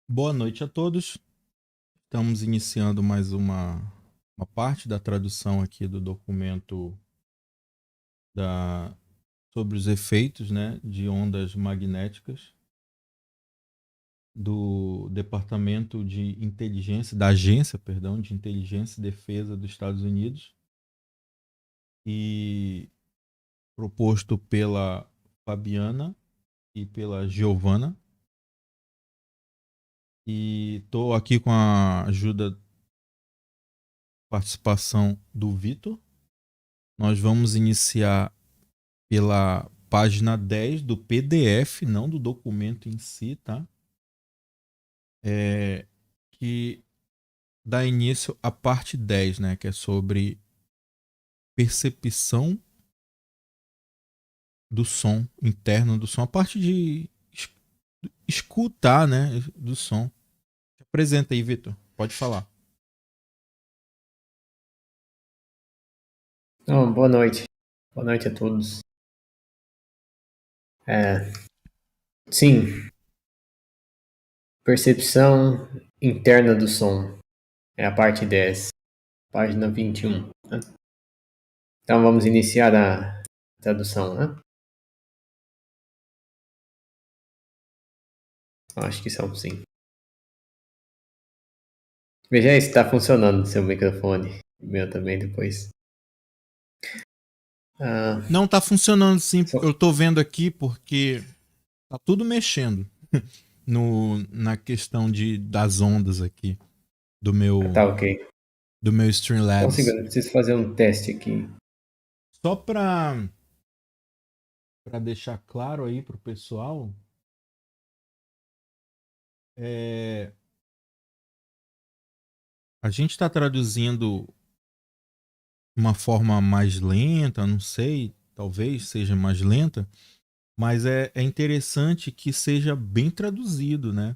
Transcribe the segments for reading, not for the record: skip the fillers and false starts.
Boa noite a todos. Estamos iniciando mais uma parte da tradução aqui do documento da, sobre os efeitos, né, de ondas magnéticas do Departamento de Inteligência, da Agência, perdão, de Inteligência e Defesa dos Estados Unidos e proposto pela Fabiana e pela Giovana. E estou aqui com a ajuda, participação do Vitor. Nós vamos iniciar pela página 10 do PDF, não do documento em si, tá? Que dá início à parte 10, né? Que é sobre percepção do som interno do som, a parte de escutar, né? Do som. Se apresenta aí, Vitor. Pode falar. Boa noite. Boa noite a todos. Sim, percepção interna do som. É a parte 10, página 21. Né? Então vamos iniciar a tradução, né? Acho que são sim. Veja aí se está funcionando seu microfone. O meu também depois. Não tá funcionando sim. So... Eu tô vendo aqui porque tá tudo mexendo na questão das ondas aqui do meu Tá ok. do meu Só um Streamlabs. segundo, preciso fazer um teste aqui. Só para deixar claro aí pro pessoal, é, a gente está traduzindo uma forma mais lenta, não sei, talvez seja mais lenta, mas é interessante que seja bem traduzido, né?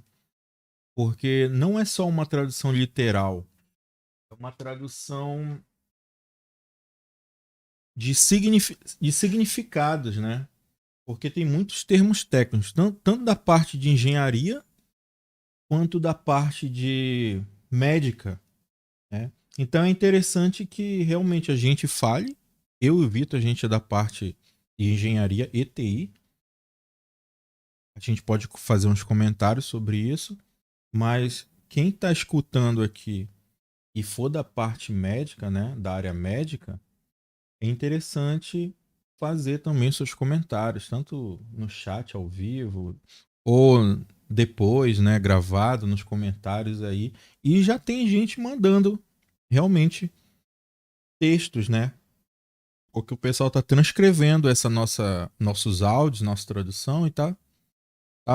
Porque não é só uma tradução literal, é uma tradução de significados, né? Porque tem muitos termos técnicos, tanto da parte de engenharia quanto da parte de médica, né? Então é interessante que realmente a gente fale. Eu e o Vitor, a gente é da parte de engenharia e TI. A gente pode fazer uns comentários sobre isso, mas quem está escutando aqui e for da parte médica, né, da área médica, é interessante fazer também seus comentários, tanto no chat ao vivo ou depois, né, gravado nos comentários aí. E já tem gente mandando realmente textos, né? Porque o pessoal tá transcrevendo essa nossos áudios, nossa tradução e tá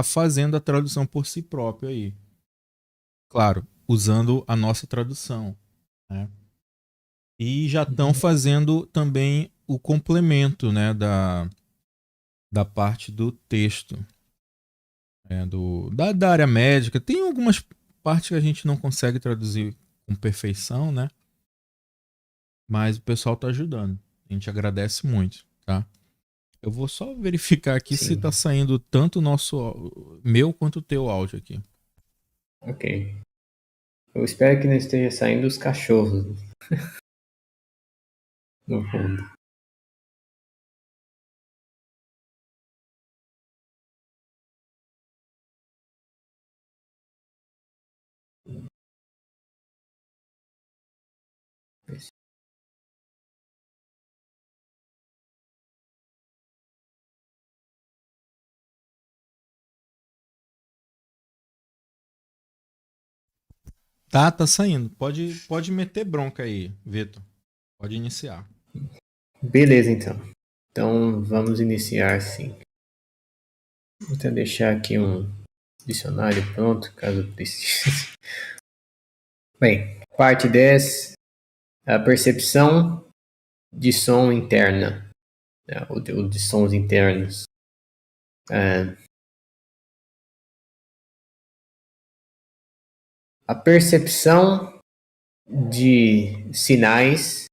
fazendo a tradução por si próprio aí. Claro, usando a nossa tradução, né? E já estão fazendo também o complemento, né, da parte do texto, da área médica. Tem algumas partes que a gente não consegue traduzir com perfeição, né? Mas o pessoal tá ajudando. A gente agradece muito, tá? Eu vou só verificar aqui se tá Sim, saindo tanto o nosso meu quanto o teu áudio aqui. ok. Eu espero que não esteja saindo os cachorros no fundo. Tá saindo. Pode meter bronca aí, Vitor. Pode iniciar. Beleza, então. Então vamos iniciar sim. Vou até deixar aqui um dicionário pronto, caso precise. Bem, parte 10, a percepção de som interna, né, ou de sons internos. É, a percepção de sinais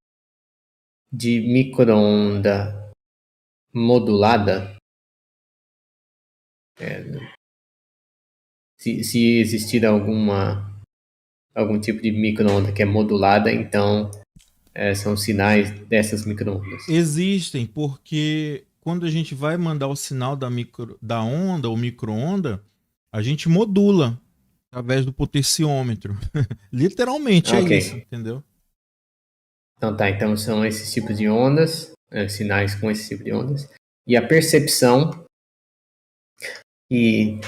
de microonda modulada, é, Se existir algum tipo de micro-onda que é modulada, então são sinais dessas micro-ondas. Existem, porque quando a gente vai mandar o sinal da onda ou micro-onda, a gente modula através do potenciômetro. Literalmente é Ok. isso, entendeu? Então tá, então são esses tipos de ondas, sinais com esse tipo de ondas. E a percepção, que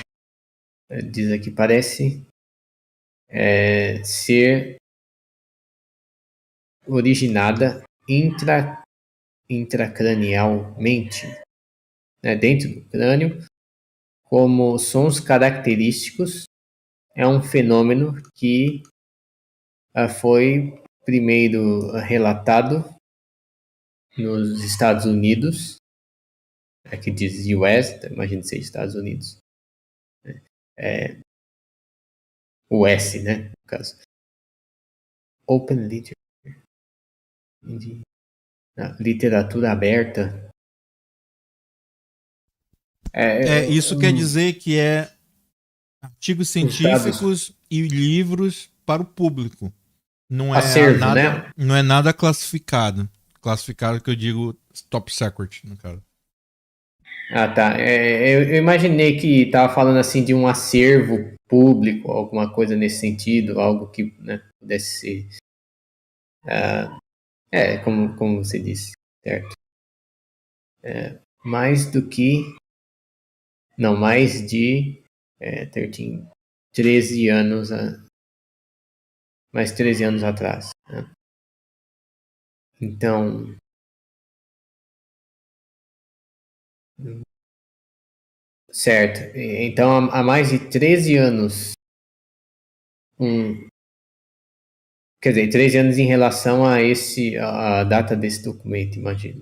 diz aqui, parece ser originada intracranialmente, né, dentro do crânio, como sons característicos. É um fenômeno que foi primeiro relatado nos Estados Unidos, aqui diz US, então imagina ser Estados Unidos, o S, né, no caso. Open Literature, literatura aberta. Isso quer dizer que é artigos Os dados, científicos e livros para o público. acervo, né? Não é nada classificado. Classificado que eu digo top secret, no caso. Ah, tá. Eu imaginei que estava falando assim de um acervo público, alguma coisa nesse sentido, algo que, né, pudesse ser. Como você disse, certo? Mais do que. Não, mais de 13 anos. Mais 13 anos atrás. Né? Então. Certo. Então, há mais de 13 anos. Quer dizer, 13 anos em relação a data desse documento, imagino.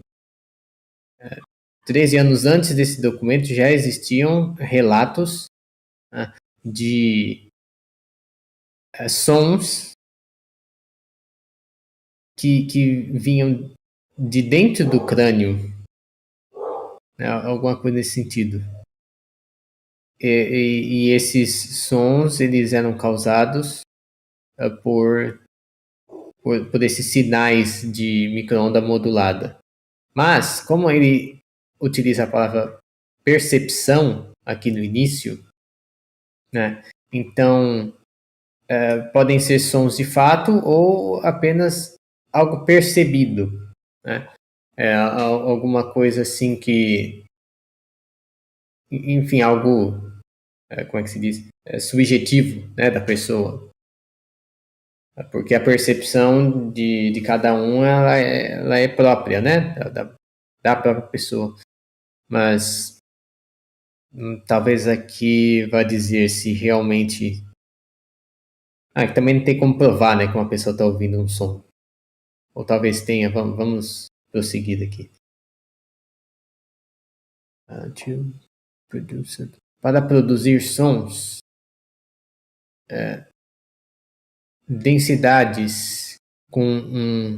13 anos antes desse documento já existiam relatos, né, de sons que vinham de dentro do crânio, né, alguma coisa nesse sentido. E esses sons eles eram causados por esses sinais de micro-onda modulada. Mas, como ele utiliza a palavra percepção aqui no início, né? Então, podem ser sons de fato ou apenas algo percebido, né? Alguma coisa assim que, enfim, algo, como é que se diz? Subjetivo, né, da pessoa. Porque a percepção de cada um ela é própria, né, da própria pessoa. Mas talvez aqui vá dizer se realmente. Que também não tem como provar, né, que uma pessoa está ouvindo um som. Ou talvez tenha, vamos prosseguir daqui. Para produzir sons, densidades com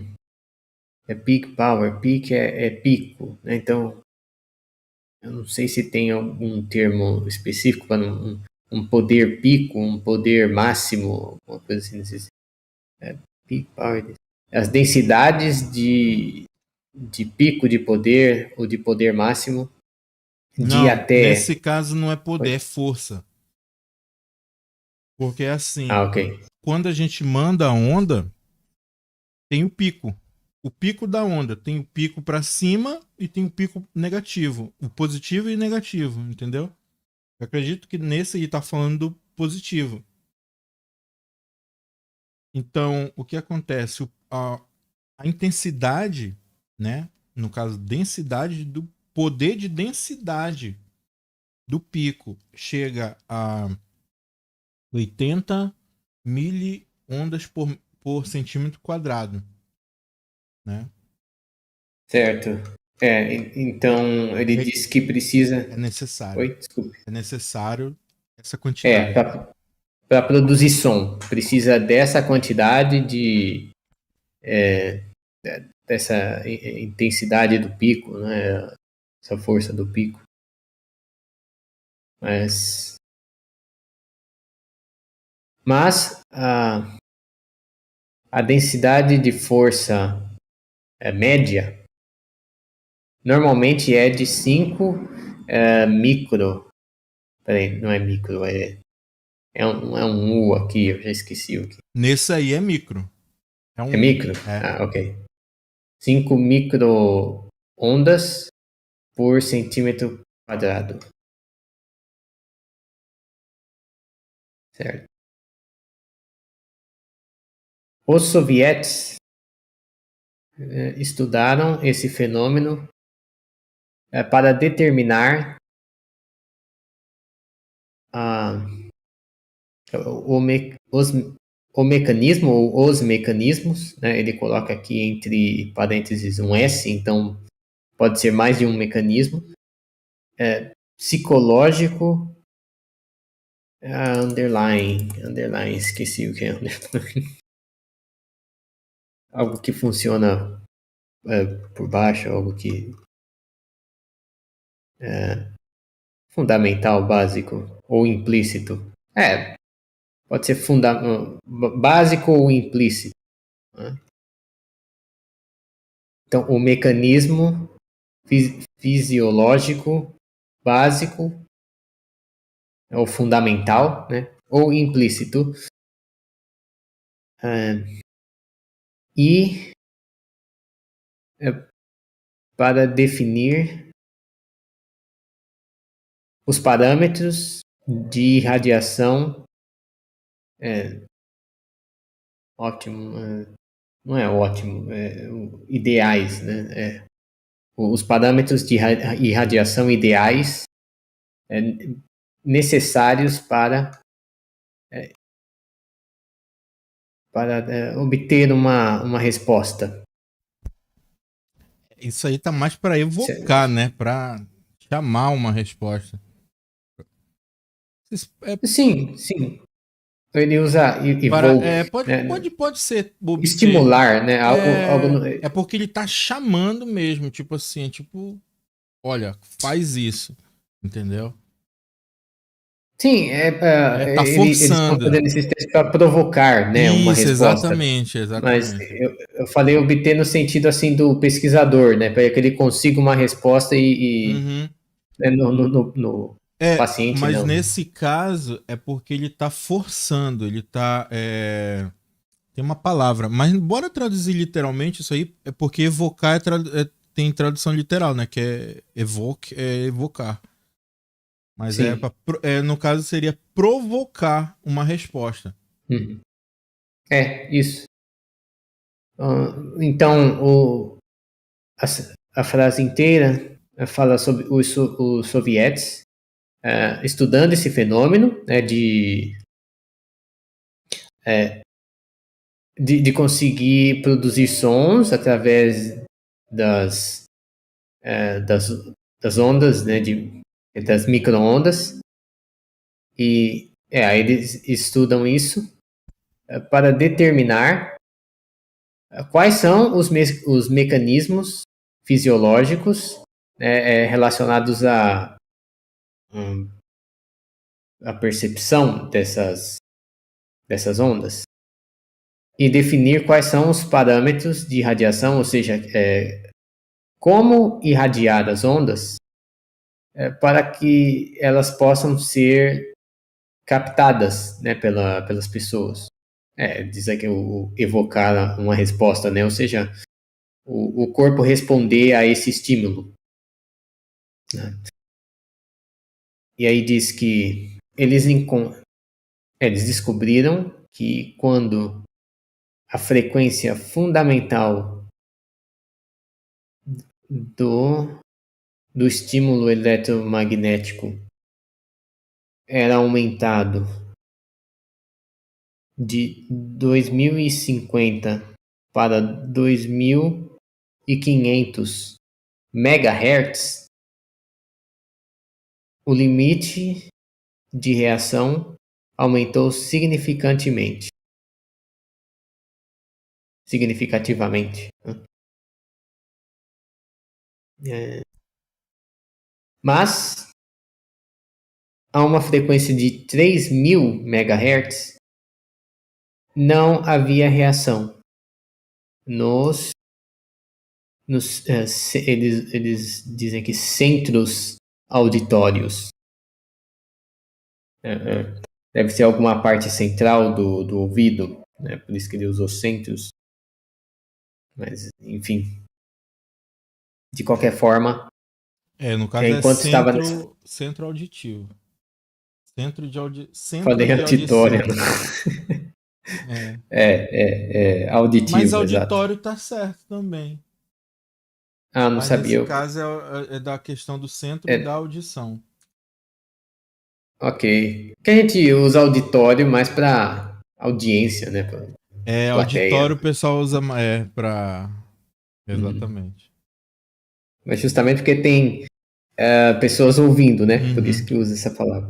peak power, peak é pico, né? Então eu não sei se tem algum termo específico para um poder pico, um poder máximo, uma coisa assim. Peak power. As densidades de pico de poder ou de poder máximo de Não, até. nesse caso não é poder, é força. Porque é assim, Ok. quando a gente manda a onda, tem o pico. O pico da onda tem o pico para cima e tem o pico negativo, o positivo e o negativo, entendeu? Eu acredito que nesse aí tá falando do positivo. Então, o que acontece? A intensidade, né? No caso, densidade do poder de densidade do pico chega a 80 miliondas por centímetro quadrado, né? Certo. Então ele É, diz que precisa. é necessário. Oi, desculpe. É necessário essa quantidade. Para produzir som, precisa dessa quantidade dessa intensidade do pico, né? Essa força do pico. Mas Mas a densidade de força média normalmente é de 5 micro. Peraí, não é micro, é um U aqui, eu já esqueci o que. Nesse aí é micro. É micro? Ok. 5 micro ondas por centímetro quadrado. Certo. Os sovietes estudaram esse fenômeno para determinar o mecanismo ou os mecanismos, né? Ele coloca aqui entre parênteses um S, então pode ser mais de um mecanismo psicológico. Underline, esqueci o que é underline. Algo que funciona por baixo, algo que fundamental, básico ou implícito. Pode ser básico ou implícito. Né? Então, o mecanismo fisiológico básico ou fundamental, né? Ou implícito. E para definir os parâmetros de radiação ótimo, não é ótimo, ideais, né? Os parâmetros de irradiação ideais necessários para obter uma resposta. Isso aí tá mais para evocar, né? Para chamar uma resposta. Sim. Ele usa evoke, né? Pode ser obter. Estimular, né? Algo É porque ele tá chamando mesmo, tipo assim, tipo, olha, faz isso, entendeu? Sim, Tá eles estão forçando. fazendo esses testes para provocar, né, uma Isso, resposta. exatamente, Mas exatamente. eu falei obter no sentido assim do pesquisador, né, para que ele consiga uma resposta Uhum. né, no paciente Mas não. Né? nesse caso é porque ele tá forçando, ele tá. Tem uma palavra, mas bora traduzir literalmente isso aí, é porque evocar tem tradução literal, né? Que é evoke, é evocar. Mas Sim. no caso seria provocar uma resposta. Uhum. Isso. Então, a, a frase inteira fala sobre os sovietes estudando esse fenômeno né, de conseguir produzir sons através das, das, das ondas, né, das micro-ondas. E aí eles estudam isso para determinar quais são os mecanismos fisiológicos relacionados à percepção dessas ondas e definir quais são os parâmetros de radiação, ou seja, como irradiar as ondas para que elas possam ser captadas né, pelas pessoas. Diz aqui evocar uma resposta, né? Ou seja, o corpo responder a esse estímulo. Né? E aí diz que eles descobriram que quando a frequência fundamental do estímulo eletromagnético era aumentado de 2050 para 2500 megahertz, o limite de reação aumentou significativamente. Mas a uma frequência de 3000 megahertz, não havia reação eles dizem aqui centros auditórios. Deve ser alguma parte central do ouvido, né? Por isso que ele usou centros. Mas, enfim. De qualquer forma, No caso é enquanto estava nesse... centro auditivo. Centro Falei de auditório. audição. Auditivo, Mas exato. auditório tá certo também. Ah, não Mas sabia. nesse caso é da questão do centro da audição. Ok. Que a gente usa auditório mais para audiência, né? Pra plateia. Auditório o pessoal usa para. Exatamente. Mas justamente porque tem pessoas ouvindo, né? Por isso Uhum. que usa essa palavra.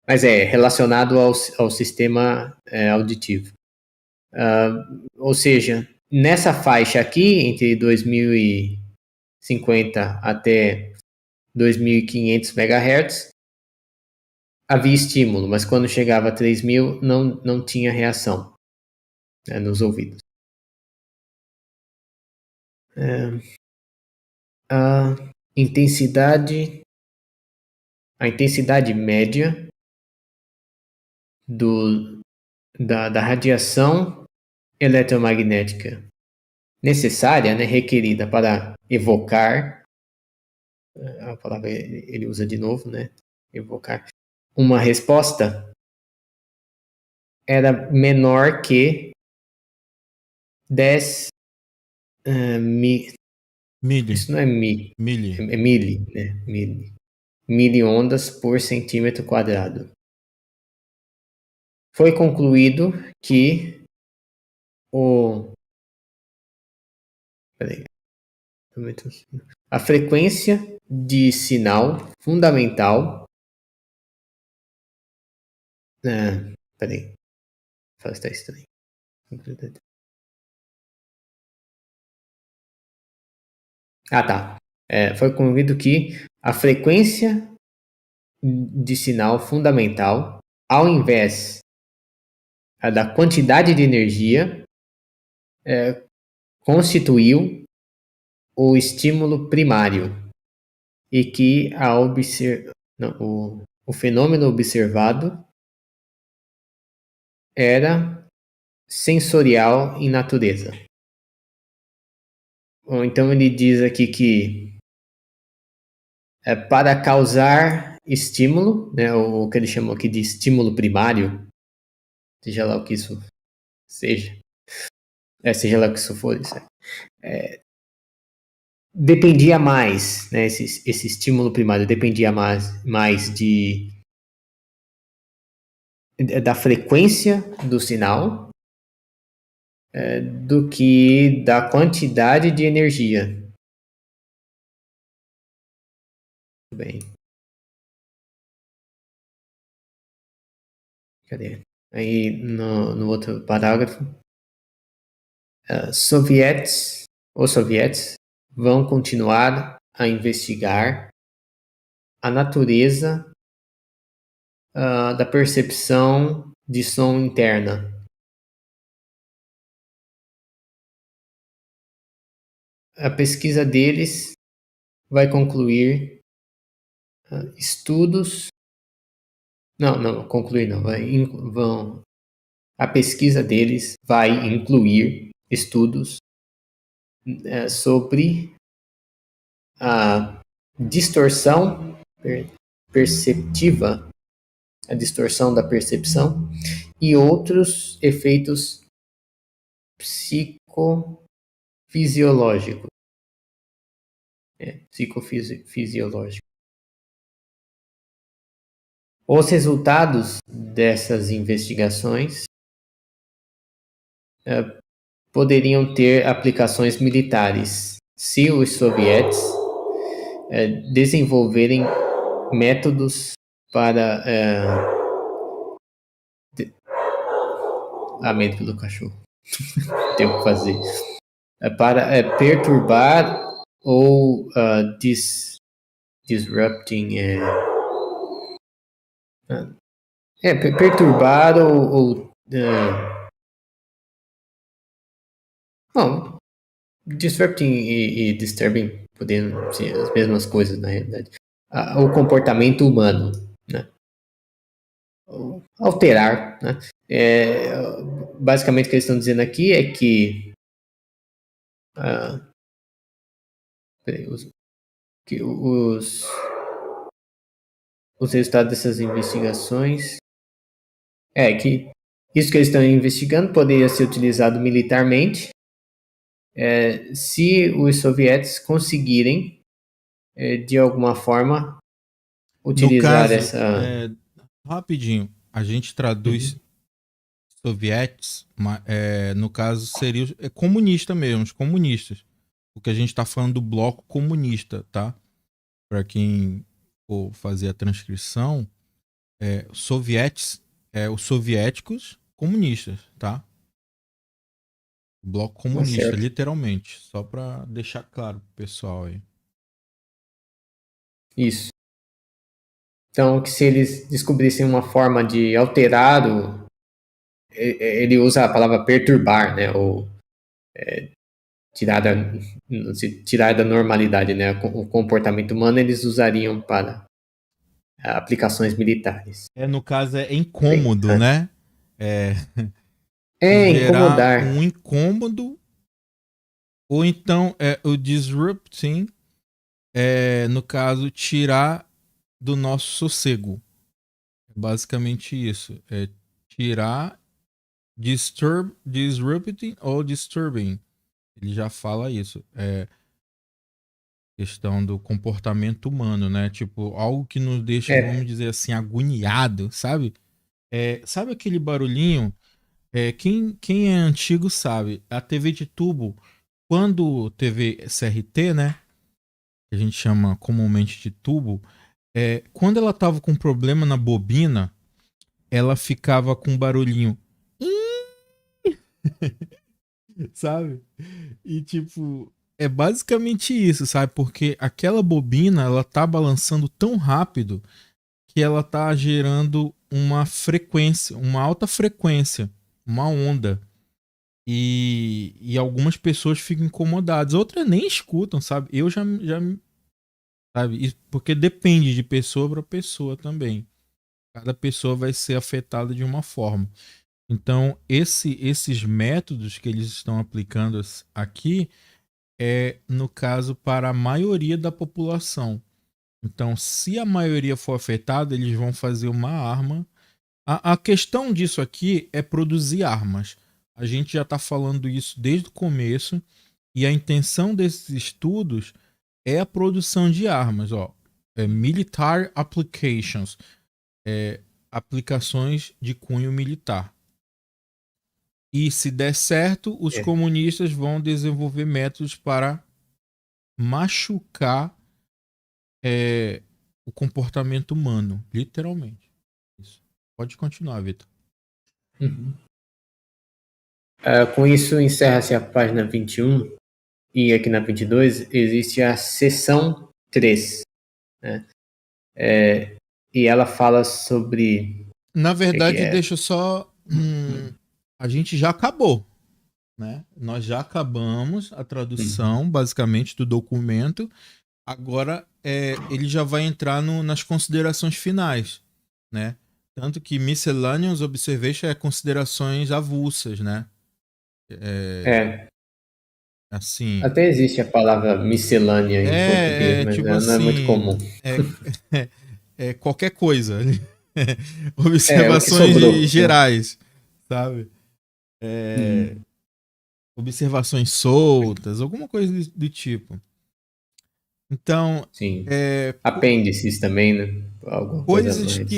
Mas é relacionado ao sistema auditivo. Ou seja, nessa faixa aqui, entre 2050 até 2500 MHz, havia estímulo, mas quando chegava a 3000 não tinha reação, né, nos ouvidos. A intensidade média da radiação eletromagnética necessária, né, requerida para evocar, a palavra ele usa de novo, né, evocar uma resposta, era menor que 10 Milli. isso não é Milli. é mili, né? Miliondas por centímetro quadrado. Foi concluído que a frequência de sinal fundamental. Peraí. Faz tá estranho. Tá. Foi concluído que a frequência de sinal fundamental, ao invés da quantidade de energia, constituiu o estímulo primário e que o fenômeno observado era sensorial em natureza. Então ele diz aqui que para causar estímulo, né, o que ele chamou aqui de estímulo primário, seja lá o que isso seja, seja lá o que isso for, dependia mais, né, esse estímulo primário dependia mais da frequência do sinal do que da quantidade de energia. Muito bem. Cadê? Aí no outro parágrafo, os soviets vão continuar a investigar a natureza da percepção de som interna. A pesquisa deles vai concluir estudos. Não, concluir não. A pesquisa deles vai incluir estudos sobre a distorção perceptiva, a distorção da percepção e outros efeitos psicofisiológicos. Psicofisiológicos. Os resultados dessas investigações poderiam ter aplicações militares se os sovietes desenvolverem métodos para medo pelo cachorro. Tem o que fazer. Para perturbar ou disrupting perturbar ou Bom, disrupting e disturbing podendo ser as mesmas coisas, na realidade. O comportamento humano, né? Alterar, né? Basicamente o que eles estão dizendo aqui é que, que os resultados dessas investigações que isso que eles estão investigando poderia ser utilizado militarmente se os soviéticos conseguirem, de alguma forma, No utilizar caso, essa. rapidinho, a gente traduz Uhum. sovietes, no caso seria comunista mesmo, os comunistas. Porque a gente está falando do bloco comunista, tá? Para quem for fazer a transcrição, sovietes os soviéticos comunistas, tá? O bloco Tá comunista, certo. literalmente. Só para deixar claro pro pessoal aí. Isso. Então, que se eles descobrissem uma forma de alterar ele usa a palavra perturbar, né? Ou tirar da, tirar da normalidade, né? O comportamento humano eles usariam para aplicações militares. No caso, é Bem, incômodo, né? É, gerar incomodar. um incômodo, ou então o disrupting, no caso, tirar do nosso sossego. Basicamente isso. É tirar, disrupting ou disturbing. Ele já fala isso. Questão do comportamento humano, né? Tipo, algo que nos deixa, É, vamos dizer assim, agoniado, sabe? Sabe aquele barulhinho? Quem é antigo sabe. A TV de tubo, quando TV CRT, né? Que a gente chama comumente de tubo, quando ela tava com problema na bobina, ela ficava com um barulhinho. Sabe? E tipo, é basicamente isso, sabe? Porque aquela bobina, ela tá balançando tão rápido que ela tá gerando uma frequência, uma alta frequência, uma onda. E algumas pessoas ficam incomodadas, outras nem escutam, sabe? Eu já sabe? Porque depende de pessoa para pessoa também. Cada pessoa vai ser afetada de uma forma. Então, esses métodos que eles estão aplicando aqui no caso, para a maioria da população. Então, se a maioria for afetada, eles vão fazer uma arma. A questão disso aqui é produzir armas. A gente já está falando isso desde o começo. E a intenção desses estudos é a produção de armas. Military applications. Aplicações de cunho militar. E se der certo, os é. comunistas vão desenvolver métodos para machucar o comportamento humano, literalmente. Isso. Pode continuar, Vitor. Uhum. Com isso, encerra-se a página 21 e aqui na 22 existe a seção 3, né? E ela fala sobre Na o que verdade, é. deixa eu só. A gente já acabou, né? Nós já acabamos a Uhum. tradução, basicamente, do documento. Agora, ele já vai entrar nas considerações finais, né? Tanto que miscellaneous observation é considerações avulsas, né? É, Assim, até existe a palavra miscelânea em português, mas tipo não é muito comum. assim, qualquer coisa. O que Observações sobrou, né? gerais, sabe? É, Uhum. observações soltas, alguma coisa do tipo. Então, Sim. é, Apêndices também, né? Alguma coisa a coisas mais.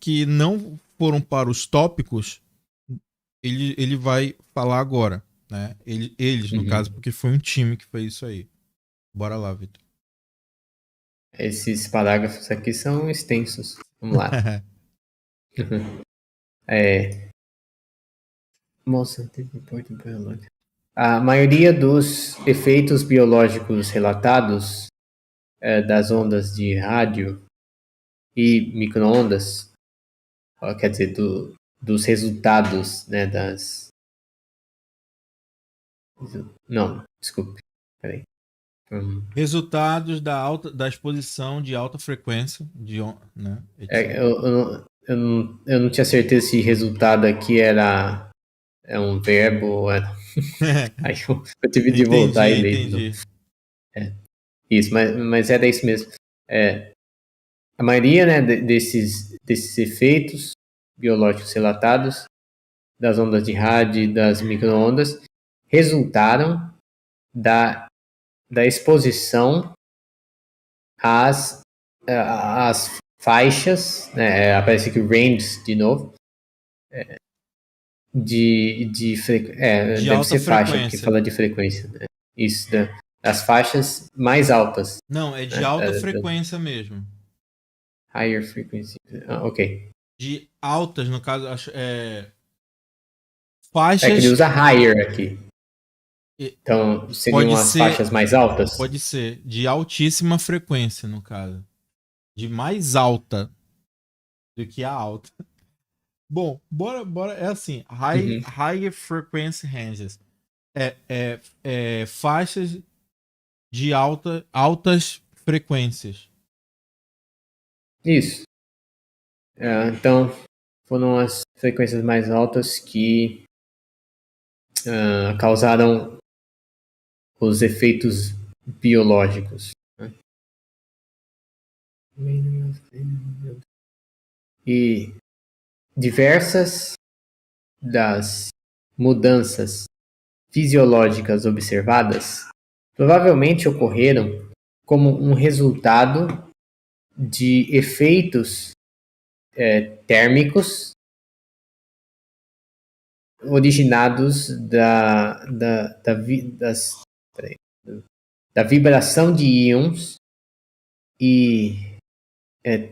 que não foram para os tópicos, ele vai falar agora, né? Eles, no caso, Uhum. porque foi um time que fez isso aí. Bora lá, Vitor. Esses parágrafos aqui são extensos. Vamos lá. É, most important biology. A maioria dos efeitos biológicos relatados das ondas de rádio e microondas, quer dizer, dos resultados, né, Não, desculpe. Peraí. Resultados da exposição de alta frequência, né, etc. Eu não tinha certeza se resultado aqui é um verbo ou era. Aí eu tive de voltar e ler de novo. Entendi. Isso, mas era isso mesmo. A maioria, né, desses efeitos biológicos relatados das ondas de rádio e das microondas resultaram da exposição às faixas, né, aparece aqui ranges de novo, De deve alta ser faixa, porque frequência. fala de frequência. Né? Isso, das faixas mais altas. Não, é de Né? alta frequência mesmo. Higher frequency. Ok. De altas, no caso, É que ele faixas. usa higher aqui. Então, seriam Pode as ser, faixas mais altas? pode ser de altíssima frequência, no caso. De mais alta do que a alta. Bom, bora. É assim, high frequency ranges. Faixas de altas frequências. Isso. Então, foram as frequências mais altas que causaram os efeitos biológicos. Né? E diversas das mudanças fisiológicas observadas provavelmente ocorreram como um resultado de efeitos térmicos originados da vibração de íons e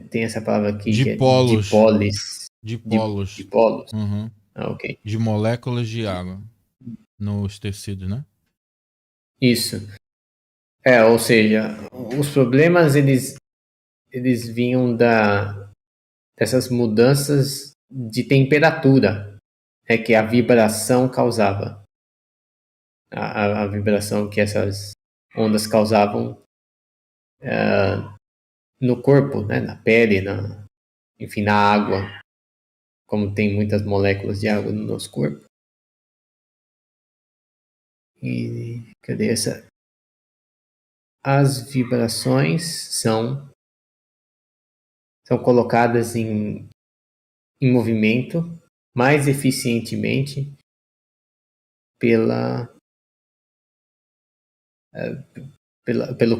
tem essa palavra aqui De que é polos. dipolis. De polos. De polos. Uhum. Ok. De moléculas de água nos tecidos, né? Isso. Ou seja, os problemas eles vinham dessas mudanças de temperatura que a vibração causava. A vibração que essas ondas causavam no corpo, né, na pele, enfim, na água, como tem muitas moléculas de água no nosso corpo. E cadê essa? As vibrações são colocadas em movimento mais eficientemente pelo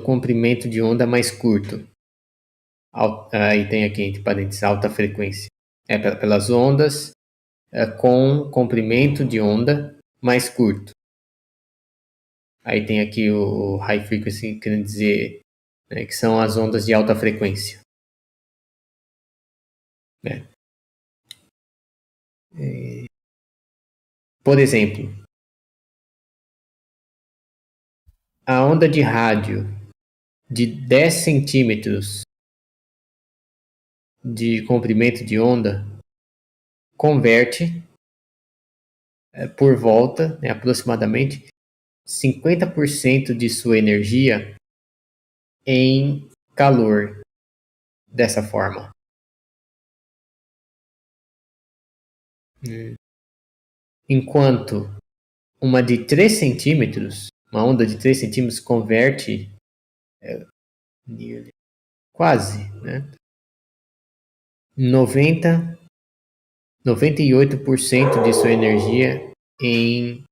comprimento de onda mais curto. Aí tem aqui entre parênteses alta frequência. Pelas ondas com comprimento de onda mais curto. Aí tem aqui o high frequency, querendo dizer que são as ondas de alta frequência. Por exemplo, a onda de rádio de 10 centímetros de comprimento de onda converte por volta, aproximadamente, 50% de sua energia em calor dessa forma. Enquanto uma de 3 centímetros, uma onda de 3 centímetros converte quase, né? 98% de sua energia em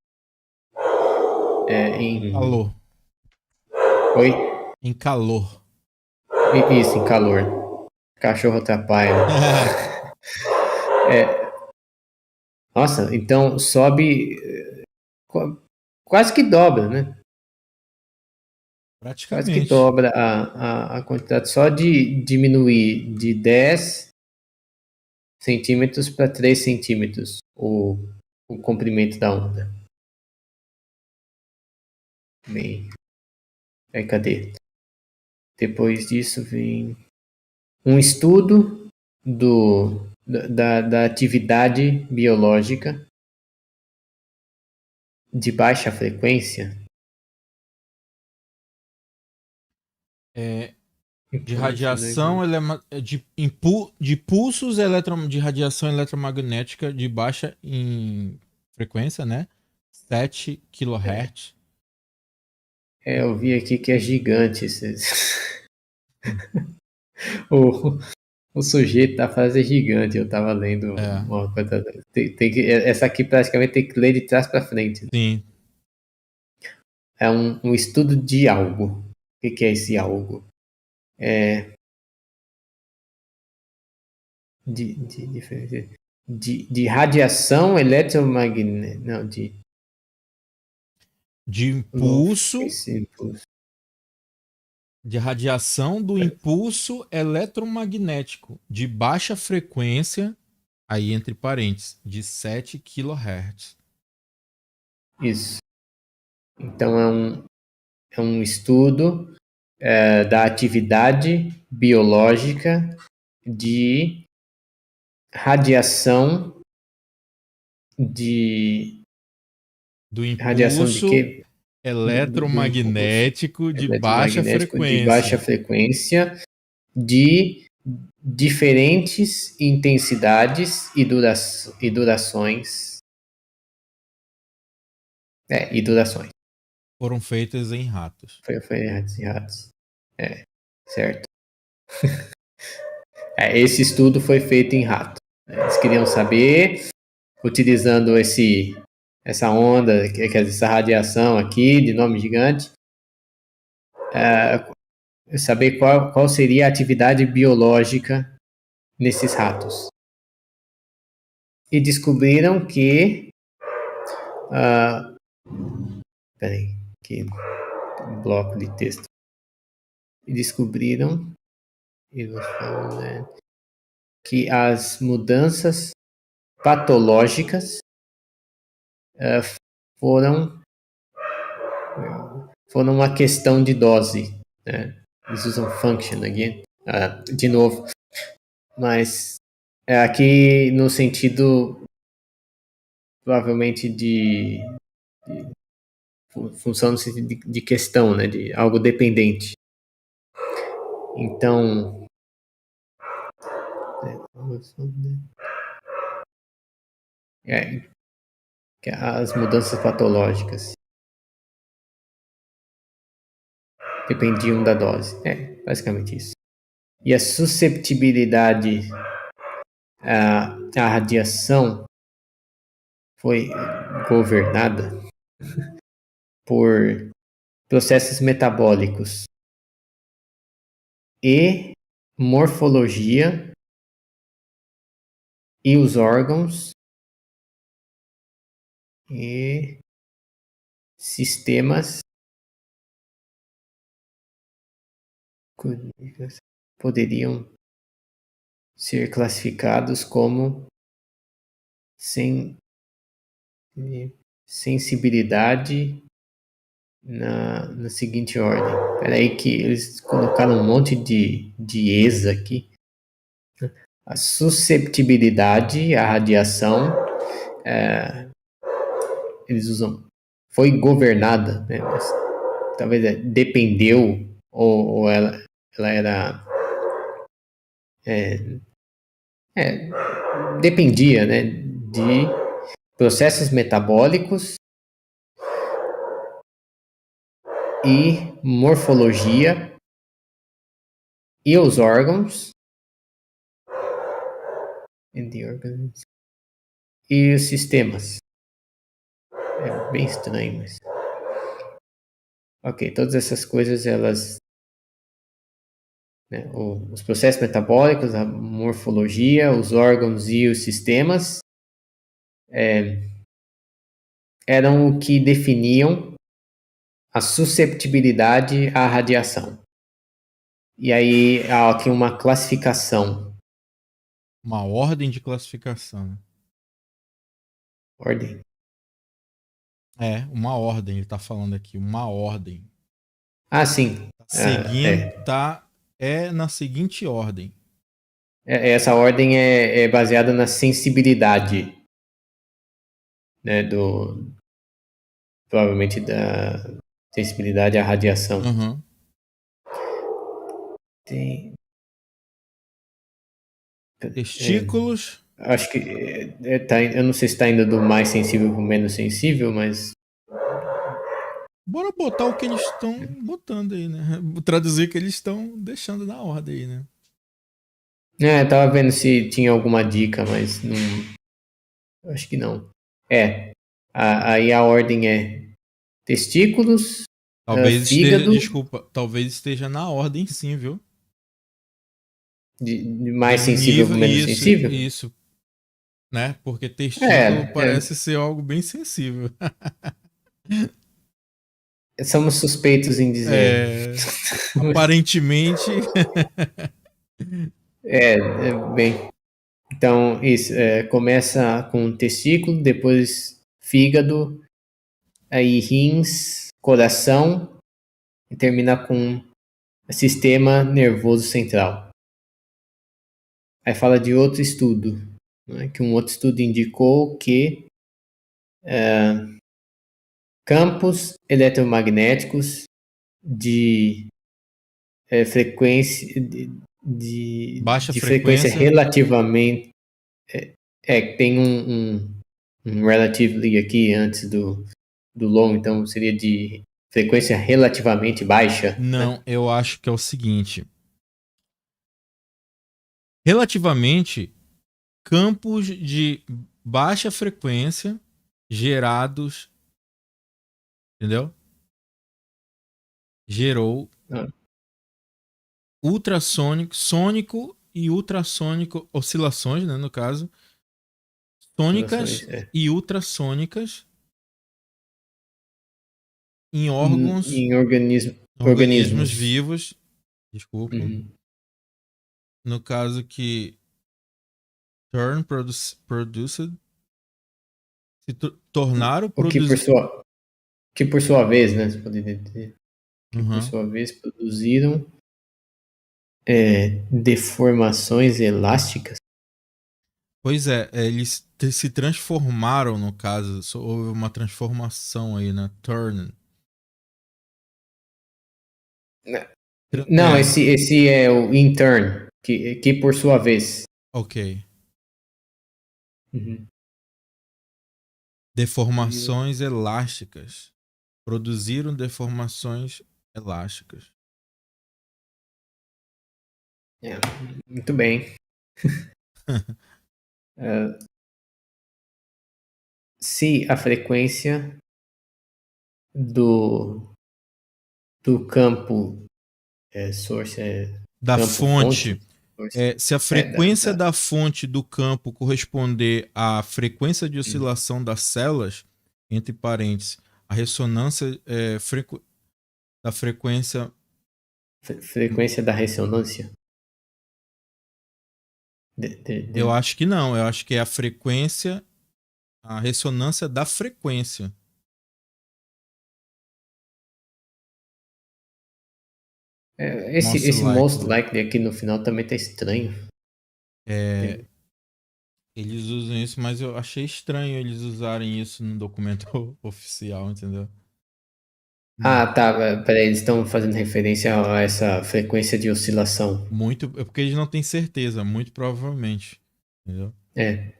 calor. Oi? Em calor. Isso, em calor. Cachorro atrapalha. Nossa, então sobe quase que dobra, né? Quase que Praticamente. dobra a quantidade só de diminuir de 10 centímetros para 3 centímetros o comprimento da onda. Bem, cadê? Depois disso vem um estudo da atividade biológica de baixa frequência. De radiação de pulsos de radiação eletromagnética de baixa em frequência, né? 7 kHz. Eu vi aqui que é gigante. o, o sujeito da frase é gigante. Eu tava lendo uma coisa. Essa aqui praticamente tem que ler de trás para frente. Sim. É um estudo de algo. O que é esse algo? De radiação eletromagnética. Não, de impulso. De radiação do impulso eletromagnético de baixa frequência, aí entre parênteses, de 7 kHz. Isso. Então é um estudo da atividade biológica de radiação do impulso radiação de quê? Eletromagnético de baixa frequência. De baixa frequência de diferentes intensidades e durações. E durações. Foram feitas em ratos. Foi em ratos. Certo. Esse estudo foi feito em rato. Eles queriam saber, utilizando essa onda, essa radiação aqui, de nome gigante, saber qual seria a atividade biológica nesses ratos. E descobriram que... peraí, aqui, um bloco de texto. E descobriram que as mudanças patológicas foram uma questão de dose. Né? Eles usam function aqui, de novo. Mas aqui no sentido provavelmente de função no sentido de questão, né? De algo dependente. Então, as mudanças patológicas dependiam da dose. Basicamente isso. E a susceptibilidade à radiação foi governada por processos metabólicos e morfologia e os órgãos e sistemas poderiam ser classificados como sensibilidade na seguinte ordem. Espera aí que eles colocaram um monte de ESA aqui. A susceptibilidade à radiação, eles usam, foi governada, né? Mas talvez dependeu, ou ela era... dependia, né, de processos metabólicos e morfologia e os órgãos e os sistemas. É bem estranho, mas... Ok, todas essas coisas, elas... Né, os processos metabólicos, a morfologia, os órgãos e os sistemas eram o que definiam a susceptibilidade à radiação. E aí há aqui uma classificação. Uma ordem de classificação. Ordem? Uma ordem, ele tá falando aqui, uma ordem. Sim. Seguindo, na seguinte ordem. Essa ordem é baseada na sensibilidade, né, provavelmente da sensibilidade à radiação. Uhum. Tem, Testículos. acho que eu não sei se está indo do mais sensível para o menos sensível, mas Bora botar o que eles estão botando aí, né? Traduzir o que eles estão deixando na ordem aí, né? eu tava vendo se tinha alguma dica, mas não, acho que não. Aí a ordem é testículos, Talvez esteja, fígado, desculpa, talvez esteja na ordem sim, viu? de De mais sensível para nível, menos sensível. isso, né? Porque testículo É, parece ser algo bem sensível. somos suspeitos em dizer. É, aparentemente, Bem, então isso, começa com testículo, depois fígado, aí rins, coração e termina com sistema nervoso central. Aí fala de outro estudo, né, que um outro estudo indicou que campos eletromagnéticos de frequência baixa de frequência frequência. relativamente tem um relatively aqui antes do long, então seria de frequência relativamente baixa, né? Não, eu acho que é o seguinte. Relativamente, campos de baixa frequência gerados, entendeu? Gerou Ah, ultrassônico, sônico e ultrassônico, oscilações, né, no caso, oscilações, sônicas e ultrassônicas em órgãos, em organismos organismos. vivos, desculpa, Uhum. no caso que produced, tornaram O que produzir. por sua vez, né? Você poderia dizer que por Uhum. sua vez produziram deformações elásticas. Pois é, eles se transformaram, no caso, houve uma transformação aí, né? Turn. Não, É, esse é o intern, que por sua vez. ok. Uhum. Deformações elásticas. Produziram deformações elásticas. É, muito bem. Se a frequência do, do campo source Da campo fonte, fonte. Se a frequência da fonte do campo corresponder à frequência de oscilação das células, entre parênteses, a ressonância da frequência. frequência da ressonância. Eu acho que não, eu acho que é a frequência, a ressonância da frequência. Esse most likely aqui no final também tá estranho. É, eles usam isso, mas eu achei estranho eles usarem isso no documento oficial, entendeu? Ah, tá. Peraí, eles estão fazendo referência a essa frequência de oscilação. Muito, é porque eles não têm certeza, muito provavelmente, entendeu? É.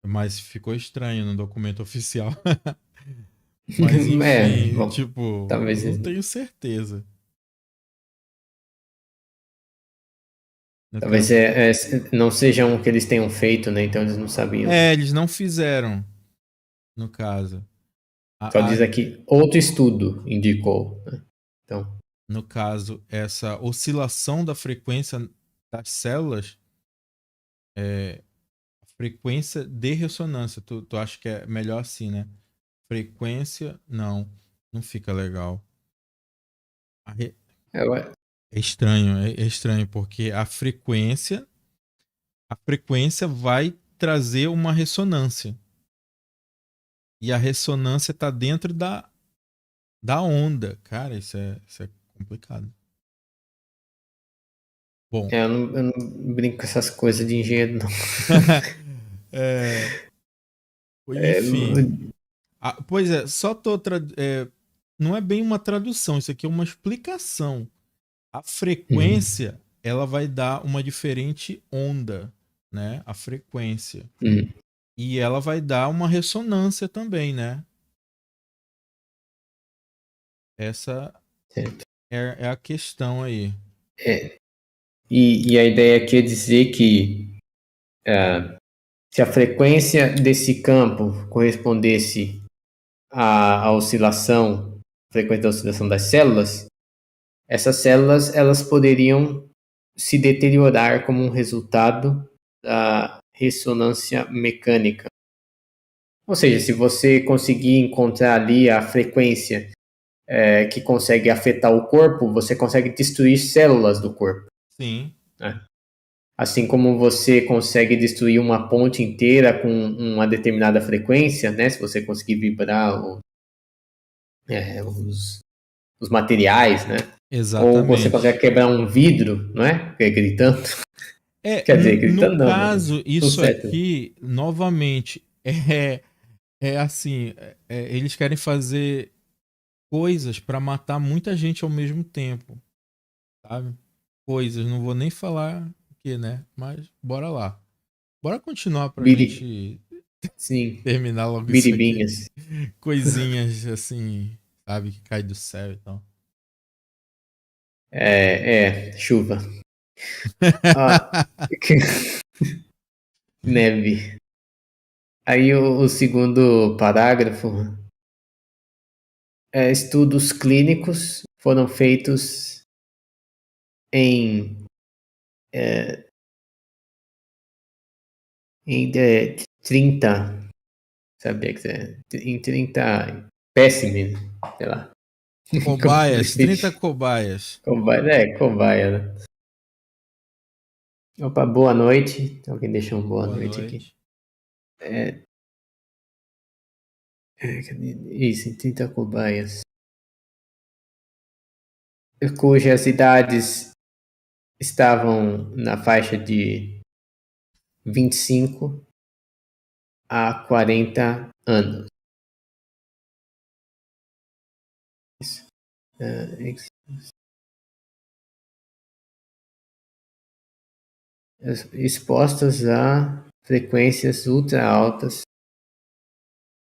Mas ficou estranho no documento oficial. Mas enfim, Bom, tipo, eu talvez. não tenho certeza. No Talvez caso, não seja um que eles tenham feito, né? Então eles não sabiam. eles não fizeram, no caso. Só diz aqui, outro estudo indicou, né? Então, No caso, essa oscilação da frequência das células é a frequência de ressonância. Tu acha que é melhor assim, né? Frequência, não, não fica legal. eu, É estranho, é estranho, porque a frequência vai trazer uma ressonância. E a ressonância está dentro da onda. Cara, isso é complicado. Bom. eu não brinco com essas coisas de engenheiro, não. é, enfim. Pois é, só não é bem uma tradução, isso aqui é uma explicação. A Uhum. frequência, ela vai dar uma diferente onda, né? A frequência. Uhum. E ela vai dar uma ressonância também, né? Essa Certo. é a questão aí. É, e a ideia aqui é dizer que se a frequência desse campo correspondesse à oscilação, frequência da oscilação das células, essas células elas poderiam se deteriorar como um resultado da ressonância mecânica. Ou seja, se você conseguir encontrar ali a frequência que consegue afetar o corpo, você consegue destruir células do corpo. Sim. Né? Assim como você consegue destruir uma ponte inteira com uma determinada frequência, né? Se você conseguir vibrar os materiais, né? Ou você consegue Exatamente. quebrar um vidro, não é? Porque gritando. Quer dizer, No gritando não, mas caso, tudo isso certo. aqui, novamente, é assim, eles querem fazer coisas para matar muita gente ao mesmo tempo, sabe? Coisas, não vou nem falar o que, né? Mas bora lá. Bora continuar pra Biri, gente sim, terminar logo isso aqui. biribinhas. Coisinhas assim, sabe, que cai do céu e tal. Chuva. Ah, neve. Aí o segundo parágrafo estudos clínicos foram feitos em, em 30, sabia que em 30 espécimes, sei lá. Cobaias, 30 cobaias. Cobaia, né? Opa, boa noite. Alguém deixou um boa Boa noite aqui. noite. Isso, em 30 cobaias. Cujas idades estavam na faixa de 25 a 40 anos. Isso. Expostas a frequências ultra altas,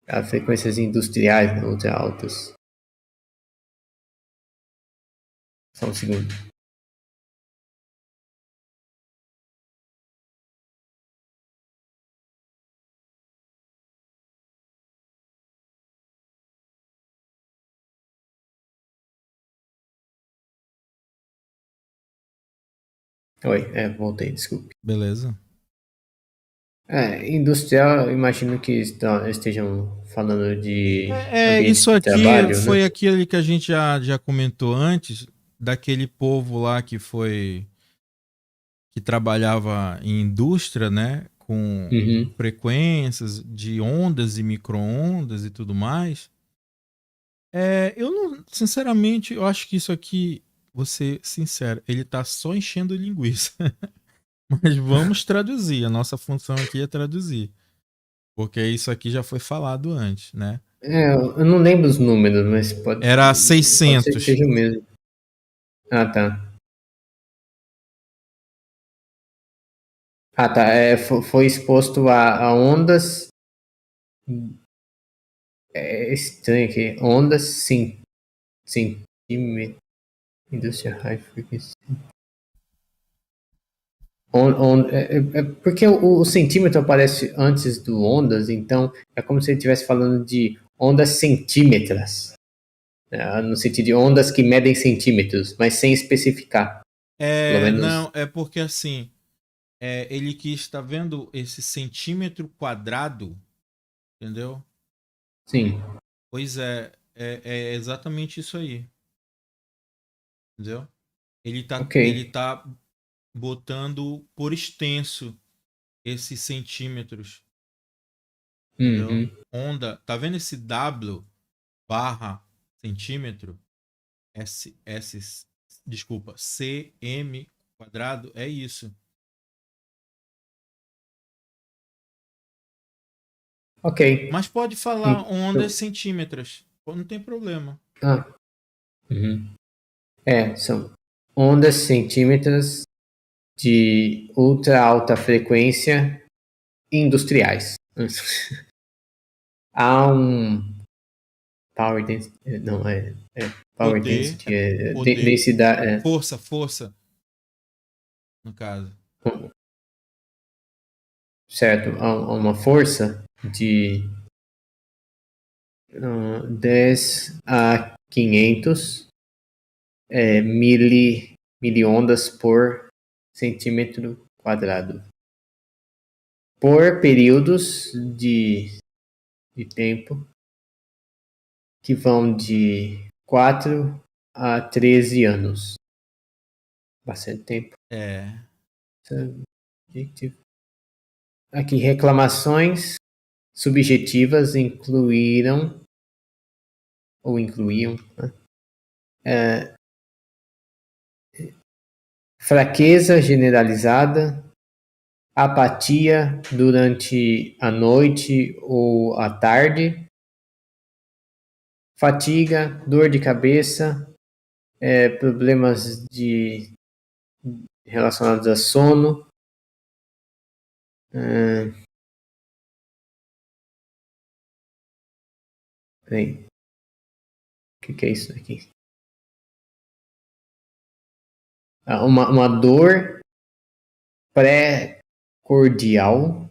a frequências industriais, né, ultra altas. Só um segundo. Oi, voltei, desculpe. Beleza. Industrial, imagino que estejam falando de ambiente Isso de aqui trabalho, né? foi aquele que a gente já comentou antes, daquele povo lá que trabalhava em indústria, né? Com Uhum. frequências de ondas e micro-ondas e tudo mais. Eu não, sinceramente, eu acho que isso aqui, vou ser sincero, ele tá só enchendo linguiça. Mas vamos traduzir. A nossa função aqui é traduzir. Porque isso aqui já foi falado antes, né? Eu não lembro os números, mas Era pode ser que 600. seja o mesmo. Ah, tá. Ah, tá. Foi exposto a ondas. É estranho aqui. Ondas centímetros. Industrial High Frequency. Porque o centímetro aparece antes do ondas, então é como se ele estivesse falando de ondas centímetras, né? No sentido de ondas que medem centímetros, mas sem especificar. Pelo menos. Não, é porque assim, ele quis estar vendo esse centímetro quadrado, entendeu? Sim. Pois é exatamente isso aí, entendeu? Ok. Ele tá botando por extenso esses centímetros, entendeu? Uhum. Onda, tá vendo esse W barra centímetro? Desculpa, cm quadrado, é isso. Ok. Mas pode falar Então, ondas centímetras. Não tem problema. ah, uhum. São ondas centímetras de ultra alta frequência industriais. Há um power density, não power Poder, density, poder, densidade, força, no caso. certo? Há uma força de 10 a 500 miliondas por centímetro quadrado. Por períodos de tempo que vão de 4 a 13 anos. Bastante tempo. Aqui, reclamações subjetivas incluíam, né? Fraqueza generalizada, apatia durante a noite ou a tarde, fatiga, dor de cabeça, problemas relacionados a sono, peraí, o que é isso aqui? Uma dor pré-cordial,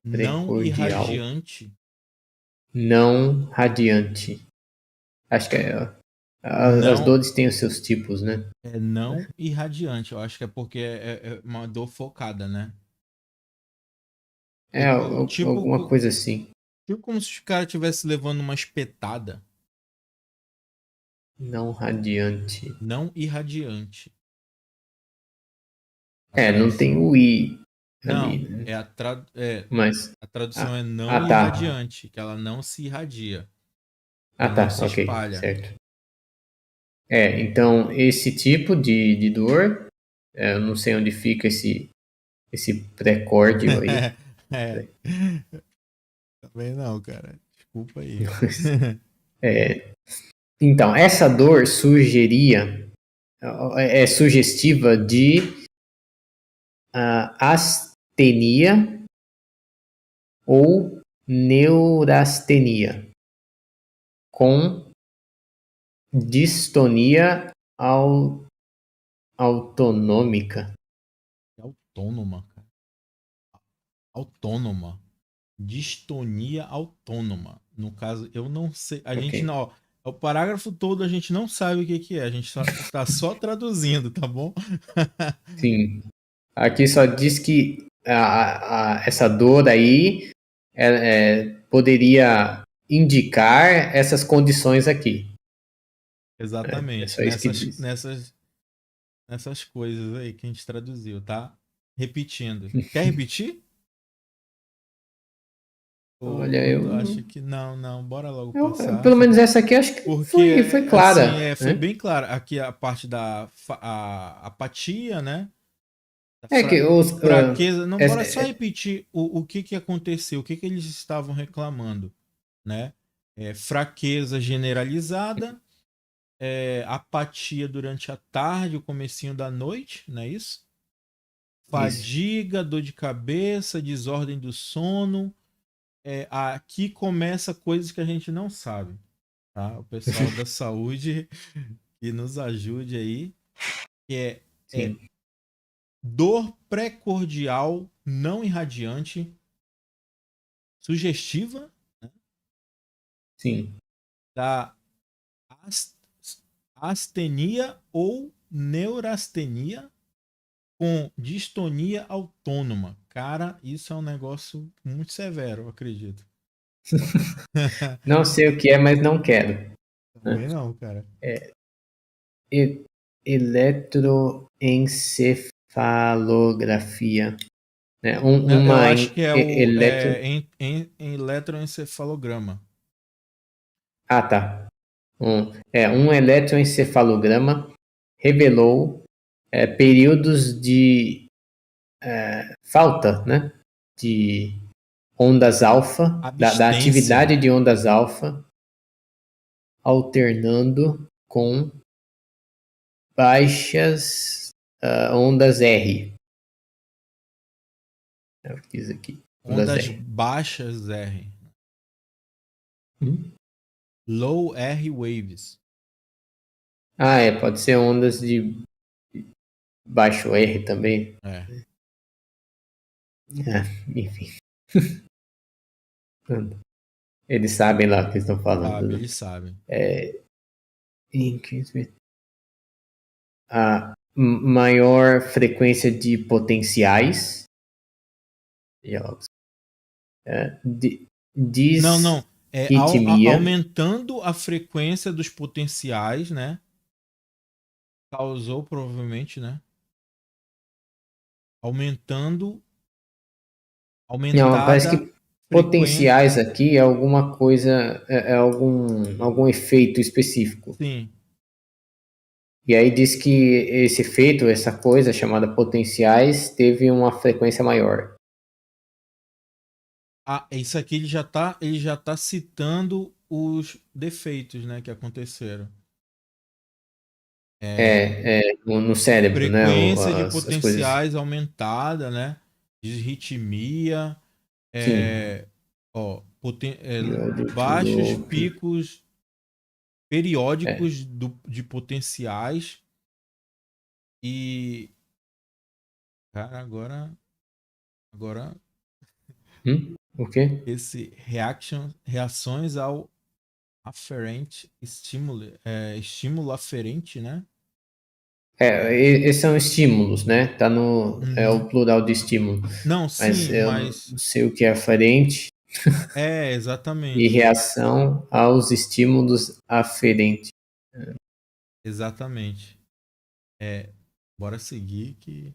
Não irradiante. não radiante. Acho que as Não dores têm os seus tipos, né? é não irradiante. Eu acho que é porque é uma dor focada, né? Alguma coisa assim. Tipo como se o cara estivesse levando uma espetada. Não radiante. Não irradiante. Não tem o I Não, ali, né? a tradução é não tá. irradiante, que ela não se irradia. Ah, Ela não tá, se ok, espalha. certo. Então, esse tipo de dor, eu não sei onde fica esse pré-córdio aí. Também não, cara. Desculpa aí. Então, essa dor é sugestiva de astenia ou neurastenia, com distonia autonômica. Autônoma, cara. Autônoma. Distonia autônoma. No caso, eu não sei. A gente não. O parágrafo todo a gente não sabe o que é. A gente está só traduzindo, tá bom? Sim. Aqui só diz que essa dor aí poderia indicar essas condições aqui. É Exatamente. só isso que diz. Nessas coisas aí que a gente traduziu, tá? Repetindo. Quer repetir? Olha, Ou tu acha que não, bora logo passar. pelo menos essa aqui acho que Porque, foi assim, clara, foi né? bem claro. Aqui a parte da apatia, né? É que os Fraqueza. Não, bora só é, repetir o que aconteceu, o que eles estavam reclamando, né? Fraqueza generalizada, apatia durante a tarde, o comecinho da noite, não é isso? isso. Fadiga, dor de cabeça, desordem do sono. Aqui começa coisas que a gente não sabe, tá? O pessoal da saúde que nos ajude aí, que é Sim, dor pré-cordial não irradiante, sugestiva, né, sim. da as- astenia ou neurastenia com distonia autônoma. Cara, isso é um negócio muito severo, eu acredito. Não sei o que é, mas não quero. Também não, cara. E- Eletroencefalografia, né? Eu Uma acho que é em eletroencefalograma. Ah, tá. Um eletroencefalograma revelou períodos de falta, né? De ondas alfa, da Abstência. atividade de ondas alfa, alternando com baixas ondas R. Eu fiz aqui. Ondas R. baixas R. Hum? Low R waves. Pode ser ondas de baixo R também. Enfim. Eles sabem lá o que estão falando. Eles sabem. A maior frequência de potenciais. Não. Ritmia. Aumentando a frequência dos potenciais, né? Causou provavelmente, né? Aumentada. Não, parece que potenciais aqui é alguma coisa, é algum efeito específico. Sim. E aí diz que esse efeito, essa coisa chamada potenciais, teve uma frequência maior. Isso aqui ele já tá citando os defeitos, né, que aconteceram. No cérebro, frequência né? de potenciais aumentada, né? Disritmia, baixos picos periódicos de potenciais e cara, agora o quê? Reações ao aferente estímulo aferente, né? Esses são estímulos, né? Tá no é o plural de estímulo. Não, mas eu não sei o que é aferente. Exatamente. E reação aos estímulos aferentes. Exatamente. Bora seguir que...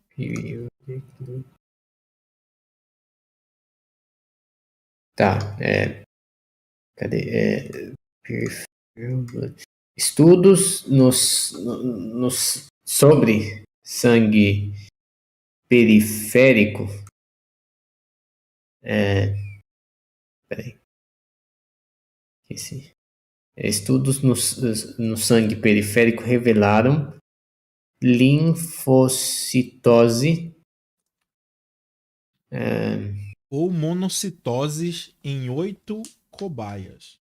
Tá, cadê? Estudos sobre sangue periférico. Peraí. Estudos no sangue periférico revelaram linfocitose ou monocitoses em 8 cobaias.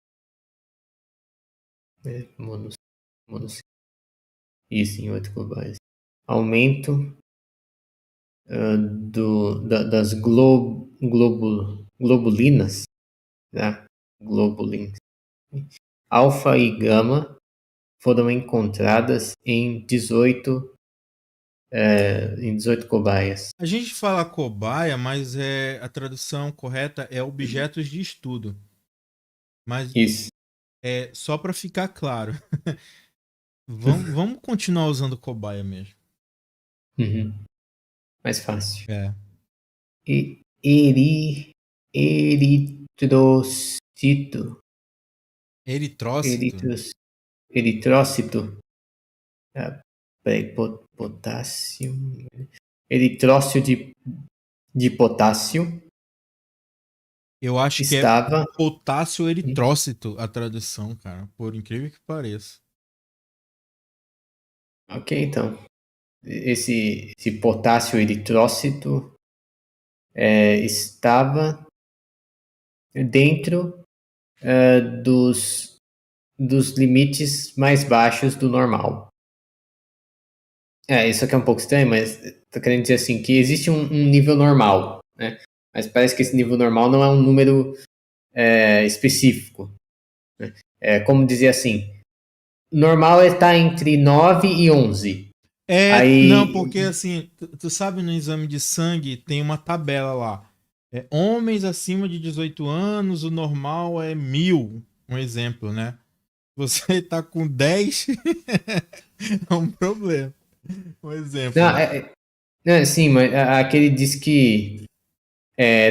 Isso, em 8 cobaias. Aumento das globulinas, né? Globulins, alfa e gama, foram encontradas em 18 cobaias. A gente fala cobaia, mas a tradução correta é objetos de estudo. Mas isso. Só para ficar claro. Vamos continuar usando cobaia mesmo. Mais fácil. Eritrócito. Potássio. Eritrócito de potássio. Eu acho que é potássio eritrócito a tradução, cara. Por incrível que pareça. Ok, então. Esse potássio eritrócito estava dentro dos limites mais baixos do normal. Isso aqui é um pouco estranho, mas tô querendo dizer assim, que existe um nível normal, né? Mas parece que esse nível normal não é um número específico. Né? Como dizer assim, normal está entre 9 e 11. Não, porque assim, tu sabe, no exame de sangue tem uma tabela lá. Homens acima de 18 anos, o normal é 1000, um exemplo, né? Você tá com 10, é um problema. Um exemplo. Sim, mas aquele diz que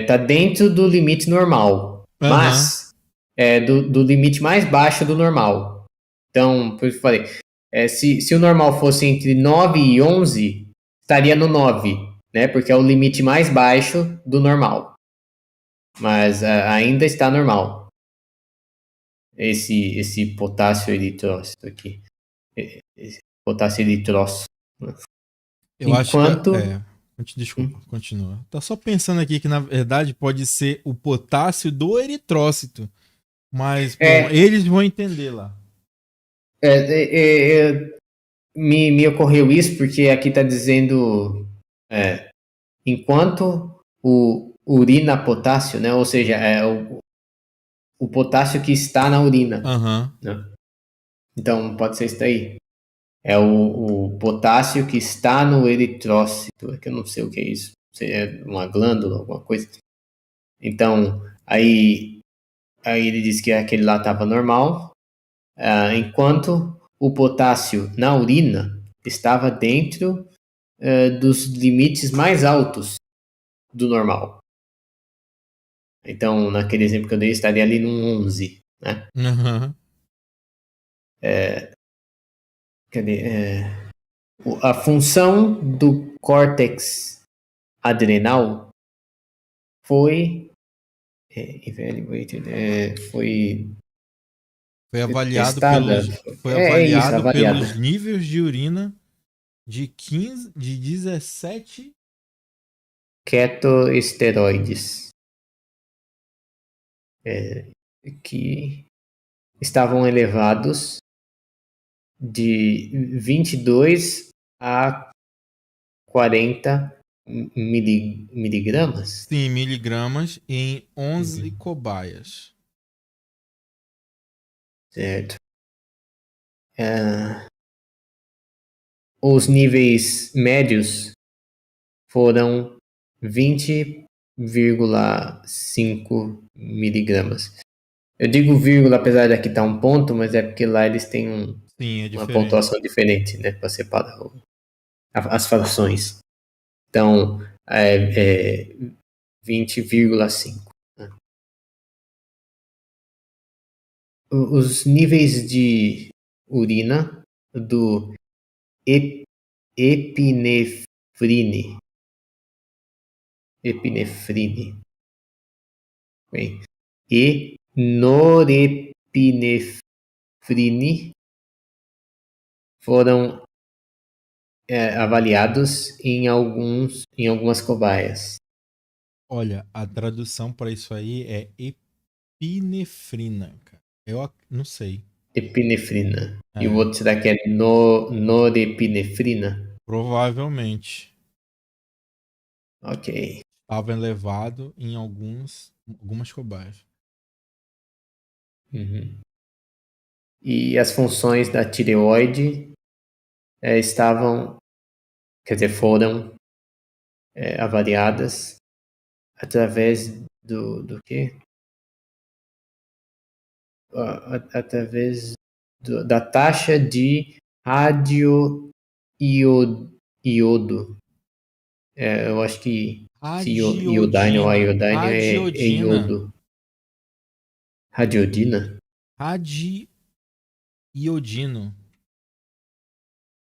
tá dentro do limite normal, mas do limite mais baixo do normal. Então, por isso que eu falei, se o normal fosse entre 9 e 11, estaria no 9, né? Porque é o limite mais baixo do normal. mas ainda está normal. Esse potássio eritrócito aqui. Esse potássio eritrócito. Eu acho que Enquanto. Desculpa, continua. Tá só pensando aqui que na verdade pode ser o potássio do eritrócito. Mas, bom, É, eles vão entender lá. me ocorreu isso porque aqui está dizendo enquanto o urina potássio, né? Ou seja, o potássio que está na urina. Aham. Né? Então pode ser isso daí. É o potássio que está no eritrócito, que eu não sei o que é isso. Se é uma glândula, alguma coisa. Então, aí ele disse que aquele lá estava normal, enquanto o potássio na urina estava dentro dos limites mais altos do normal. Então, naquele exemplo que eu dei, estaria ali num 11, né? Aham. Cadê? A função do córtex adrenal foi foi Foi avaliado testada. pelos, foi É isso, avaliado avaliada. pelos níveis de urina de 17. Ketoesteroides. Que estavam elevados de 22 a 40 miligramas. Sim, miligramas em 11 Uhum. cobaias. Certo. É, os níveis médios foram 20,5 miligramas. Eu digo vírgula, apesar de aqui estar um ponto, mas é porque lá eles têm Sim, é uma diferente. pontuação diferente, né, para separar as frações. Então, é 20,5. Né? Os níveis de urina do epinefrine, bem, e norepinefrine foram avaliados em algumas cobaias. Olha, a tradução para isso aí é epinefrina, cara. Não sei. Epinefrina. E o É, outro será que é norepinefrina? provavelmente Ok. estava elevado em algumas cobaias. Uhum. E as funções da tireoide estavam, quer dizer, foram avaliadas através do quê? Através da taxa de radioiodo. Eu acho que se iodine ou Radiodina. iodine é Radiodina. iodo. Radiodina? Radiodino.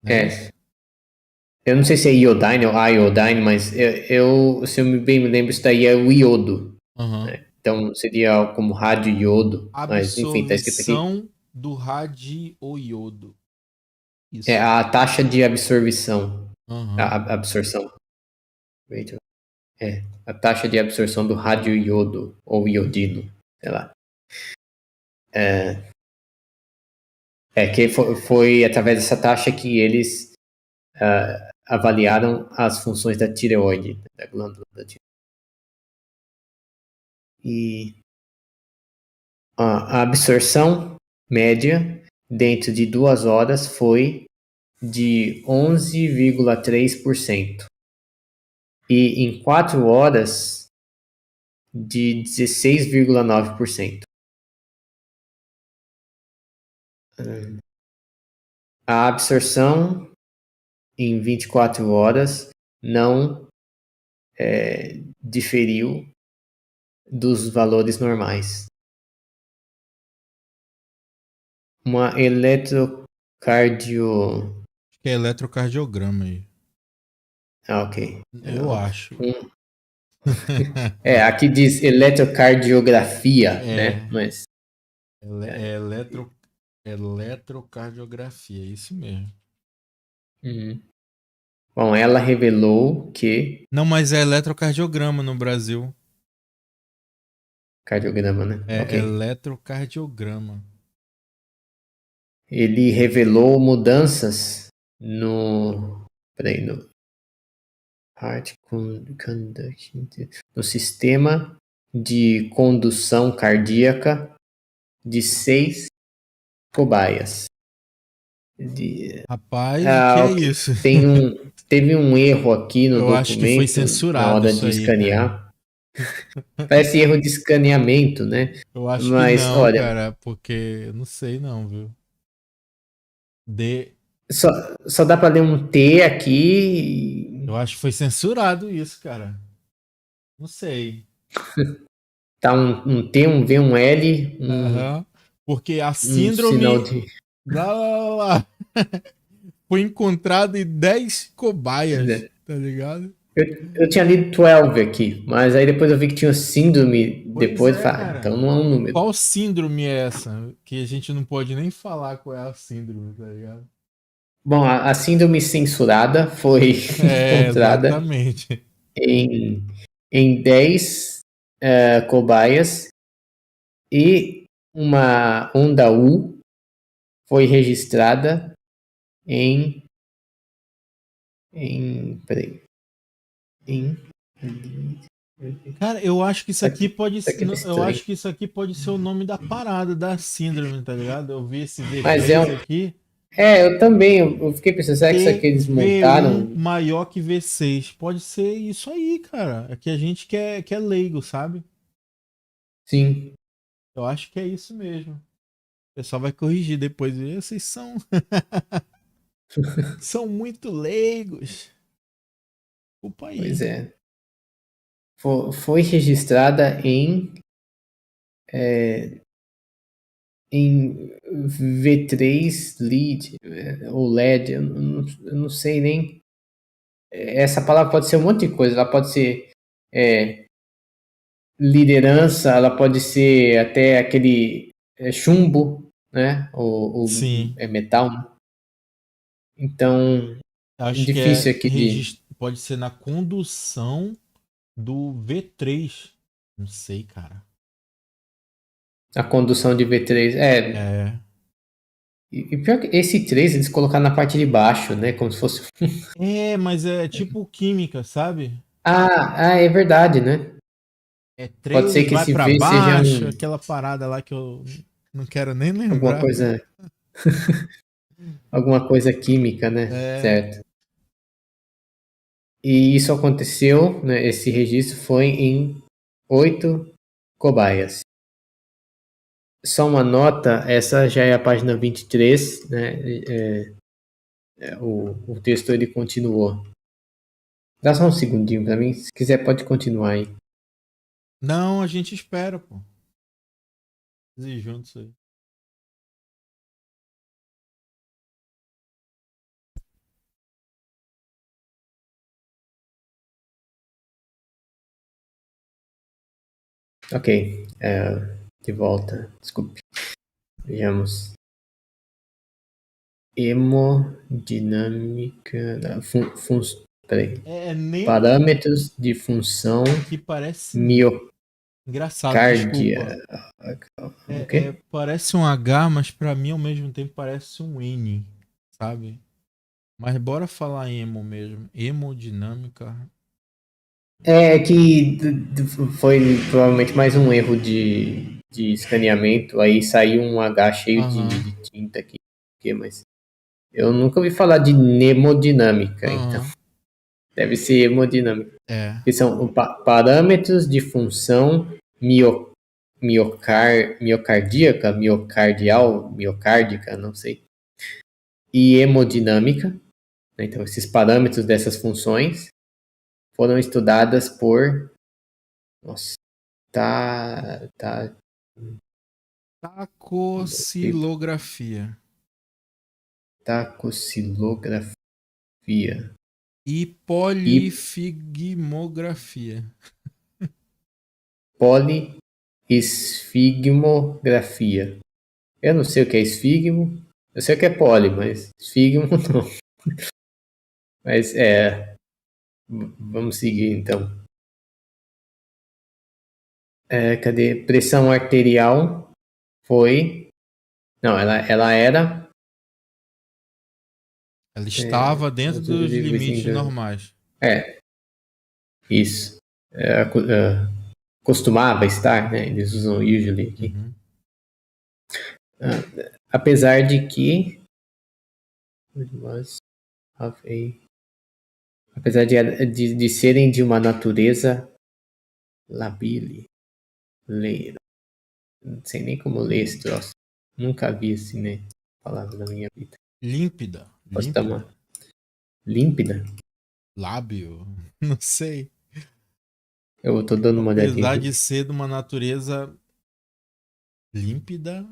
Não é isso? É. Eu não sei se é iodine ou iodine, mas se eu bem me lembro, isso daí é o iodo. Aham. Né? Então seria como radioiodo. Mas enfim, tá escrito aqui. Absorção do radioiodo. É Isso. a taxa de absorção. Aham. Absorção. A taxa de absorção do radioiodo ou iodino, sei lá. Que foi através dessa taxa que eles avaliaram as funções da tireoide, da glândula da tireoide. E a absorção média dentro de 2 horas foi de 11,3%. E em 4 horas, de 16,9%. A absorção em 24 horas não diferiu dos valores normais. Uma eletrocardio... Acho que é eletrocardiograma aí. Ok. Eu acho. Aqui diz eletrocardiografia, né? É, Mas é eletrocardiografia, isso mesmo. uhum. Bom, ela revelou que Não, mas é eletrocardiograma no Brasil. cardiograma, né? É Ok. eletrocardiograma. Ele revelou mudanças no, peraí, no heart conduct, no sistema de condução cardíaca de 6 cobaias. De, Rapaz, o que é ok. isso? Teve um erro aqui no Eu acho que foi documento na censurado hora isso de aí, cara. escanear. Parece erro de escaneamento, né? Eu acho que Mas, não, olha, cara, porque eu não sei não, viu? De... só, só dá para ler um T aqui. Eu acho que foi censurado isso, cara. Não sei. Tá um T, um V, um L, Aham. Porque a um sinal síndrome. de. Lá, lá, lá, lá, foi encontrada em 10 cobaias, tá ligado? Eu tinha lido 12 aqui, mas aí depois eu vi que tinha síndrome Pois depois, é, falei, cara. então não é um número. Qual síndrome é essa? Que a gente não pode nem falar qual é a síndrome, tá ligado? Bom, a síndrome censurada foi É, encontrada exatamente. em, em 10 cobaias e uma onda U foi registrada em, peraí, em, Cara, eu acho que isso aqui pode, isso aqui é eu estranho. acho que isso aqui pode ser o nome da parada da síndrome, tá ligado? Eu vi esse Mas V3 aqui, eu também, eu fiquei pensando, será que isso aqui eles V1 montaram? maior que V6. Pode ser isso aí, cara. É que a gente que é leigo, sabe? Sim, Eu acho que é isso mesmo. O pessoal vai corrigir depois. Vocês são muito leigos. Opa pois aí. é. Foi registrada em V3 lead, ou LED, eu não sei nem. Essa palavra pode ser um monte de coisa, ela pode ser é, liderança, ela pode ser até aquele chumbo, né? Sim. É metal, né? Então, Acho que difícil aqui de. pode ser na condução do V3. Não sei, cara. A condução de V3. É. E pior que esse 3 eles colocaram na parte de baixo, né? Como se fosse. É, mas é tipo química, sabe? É verdade, né? É Pode ser 3 que vai esse pra V seja baixo, aquela parada lá que eu não quero nem alguma lembrar. coisa, alguma coisa química, né? É. Certo. E isso aconteceu, né? Esse registro foi em 8 cobaias. Só uma nota, essa já é a página 23, né? O texto ele continuou. Dá só um segundinho para mim, se quiser pode continuar aí. Não, a gente espera, pô. Fazer juntos aí. Ok, de volta, desculpe. Vejamos. Hemodinâmica. Peraí. É Nemo Parâmetros de função que parece miocárdia. engraçado, desculpa. O Parece um H, mas pra mim ao mesmo tempo parece um N, sabe? Mas bora falar emo mesmo. Hemodinâmica. É que foi provavelmente mais um erro de escaneamento. Aí saiu um H cheio Aham. de tinta aqui. Mas eu nunca ouvi falar de nemodinâmica, então Aham. deve ser hemodinâmica. É. Que são parâmetros de função miocardíaca, miocardial, miocárdica, não sei, e hemodinâmica. Né? Então, esses parâmetros dessas funções foram estudadas por. Nossa, tá. Tacocilografia. Tacocilografia. E E polifigmografia. polisfigmografia. Eu não sei o que é esfigmo. Eu sei o que é poli, mas esfigmo não. Mas vamos seguir então. Cadê? Pressão arterial foi. Não, ela era. Ela estava dentro dos limites normais. Isso. Costumava estar, né? Eles usam usually aqui. Uhum. Apesar de que. Apesar de serem de uma natureza labile. Não sei nem como ler esse troço. Nunca vi assim, né? Palavra da minha vida. Límpida. Posso dar uma. Límpida? Lábio. Não sei. Eu tô dando uma olhadinha Apesar aqui. de ser de uma natureza límpida.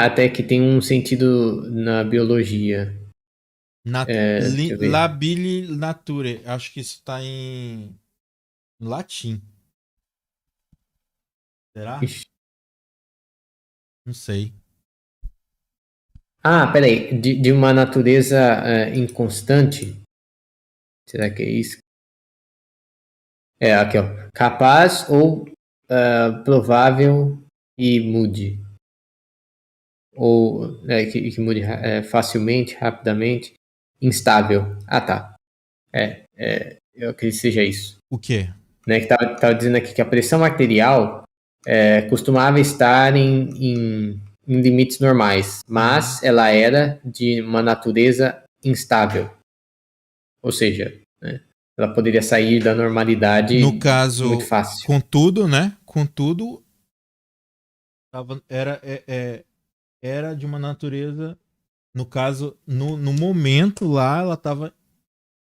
Até que tem um sentido na biologia. Deixa eu ver. Labile nature. Acho que isso tá em latim. Será? Ixi. Não sei. Peraí. De uma natureza inconstante. Será que é isso? Aqui, ó. Capaz ou provável e mude. Ou que mude facilmente, rapidamente. Instável. Tá. Eu acredito que seja isso. O quê? Né, que tava dizendo aqui que a pressão arterial costumava estar em limites normais, mas ela era de uma natureza instável. Ou seja, né, ela poderia sair da normalidade No caso, muito fácil. contudo, né? Contudo, era de uma natureza. No caso, no momento lá, ela estava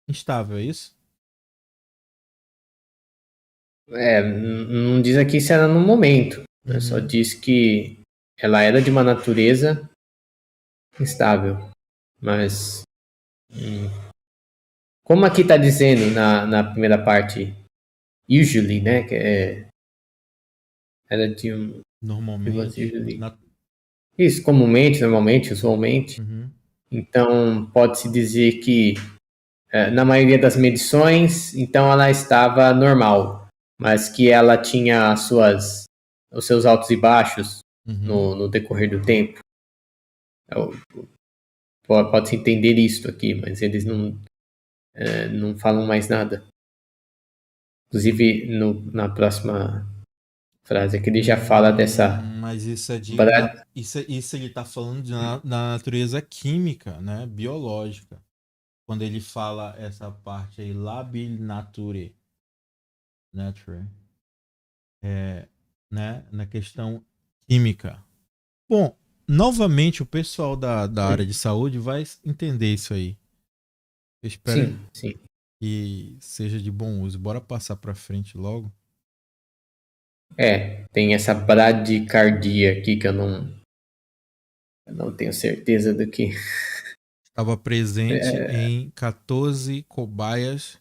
instável, é isso? Não diz aqui se era no momento, né, só diz que ela era de uma natureza instável. Mas, como aqui está dizendo na primeira parte, usually, né, que era de um... Normalmente. Isso, comumente, normalmente, usualmente. Uhum. Então, pode-se dizer que, na maioria das medições, então ela estava normal, mas que ela tinha os seus altos e baixos no decorrer do tempo. Pode-se entender isto aqui, mas eles não falam mais nada. Inclusive, na próxima frase aqui, ele já fala dessa... Mas isso é de. Isso ele tá falando da natureza química, né? Biológica. Quando ele fala essa parte aí, labil nature. Né? Na questão química. Bom, novamente o pessoal da área de saúde vai entender isso aí. Eu espero Sim. que seja de bom uso. Bora passar pra frente logo. Tem essa bradicardia aqui que eu não tenho certeza do que... Estava presente em 14 cobaias.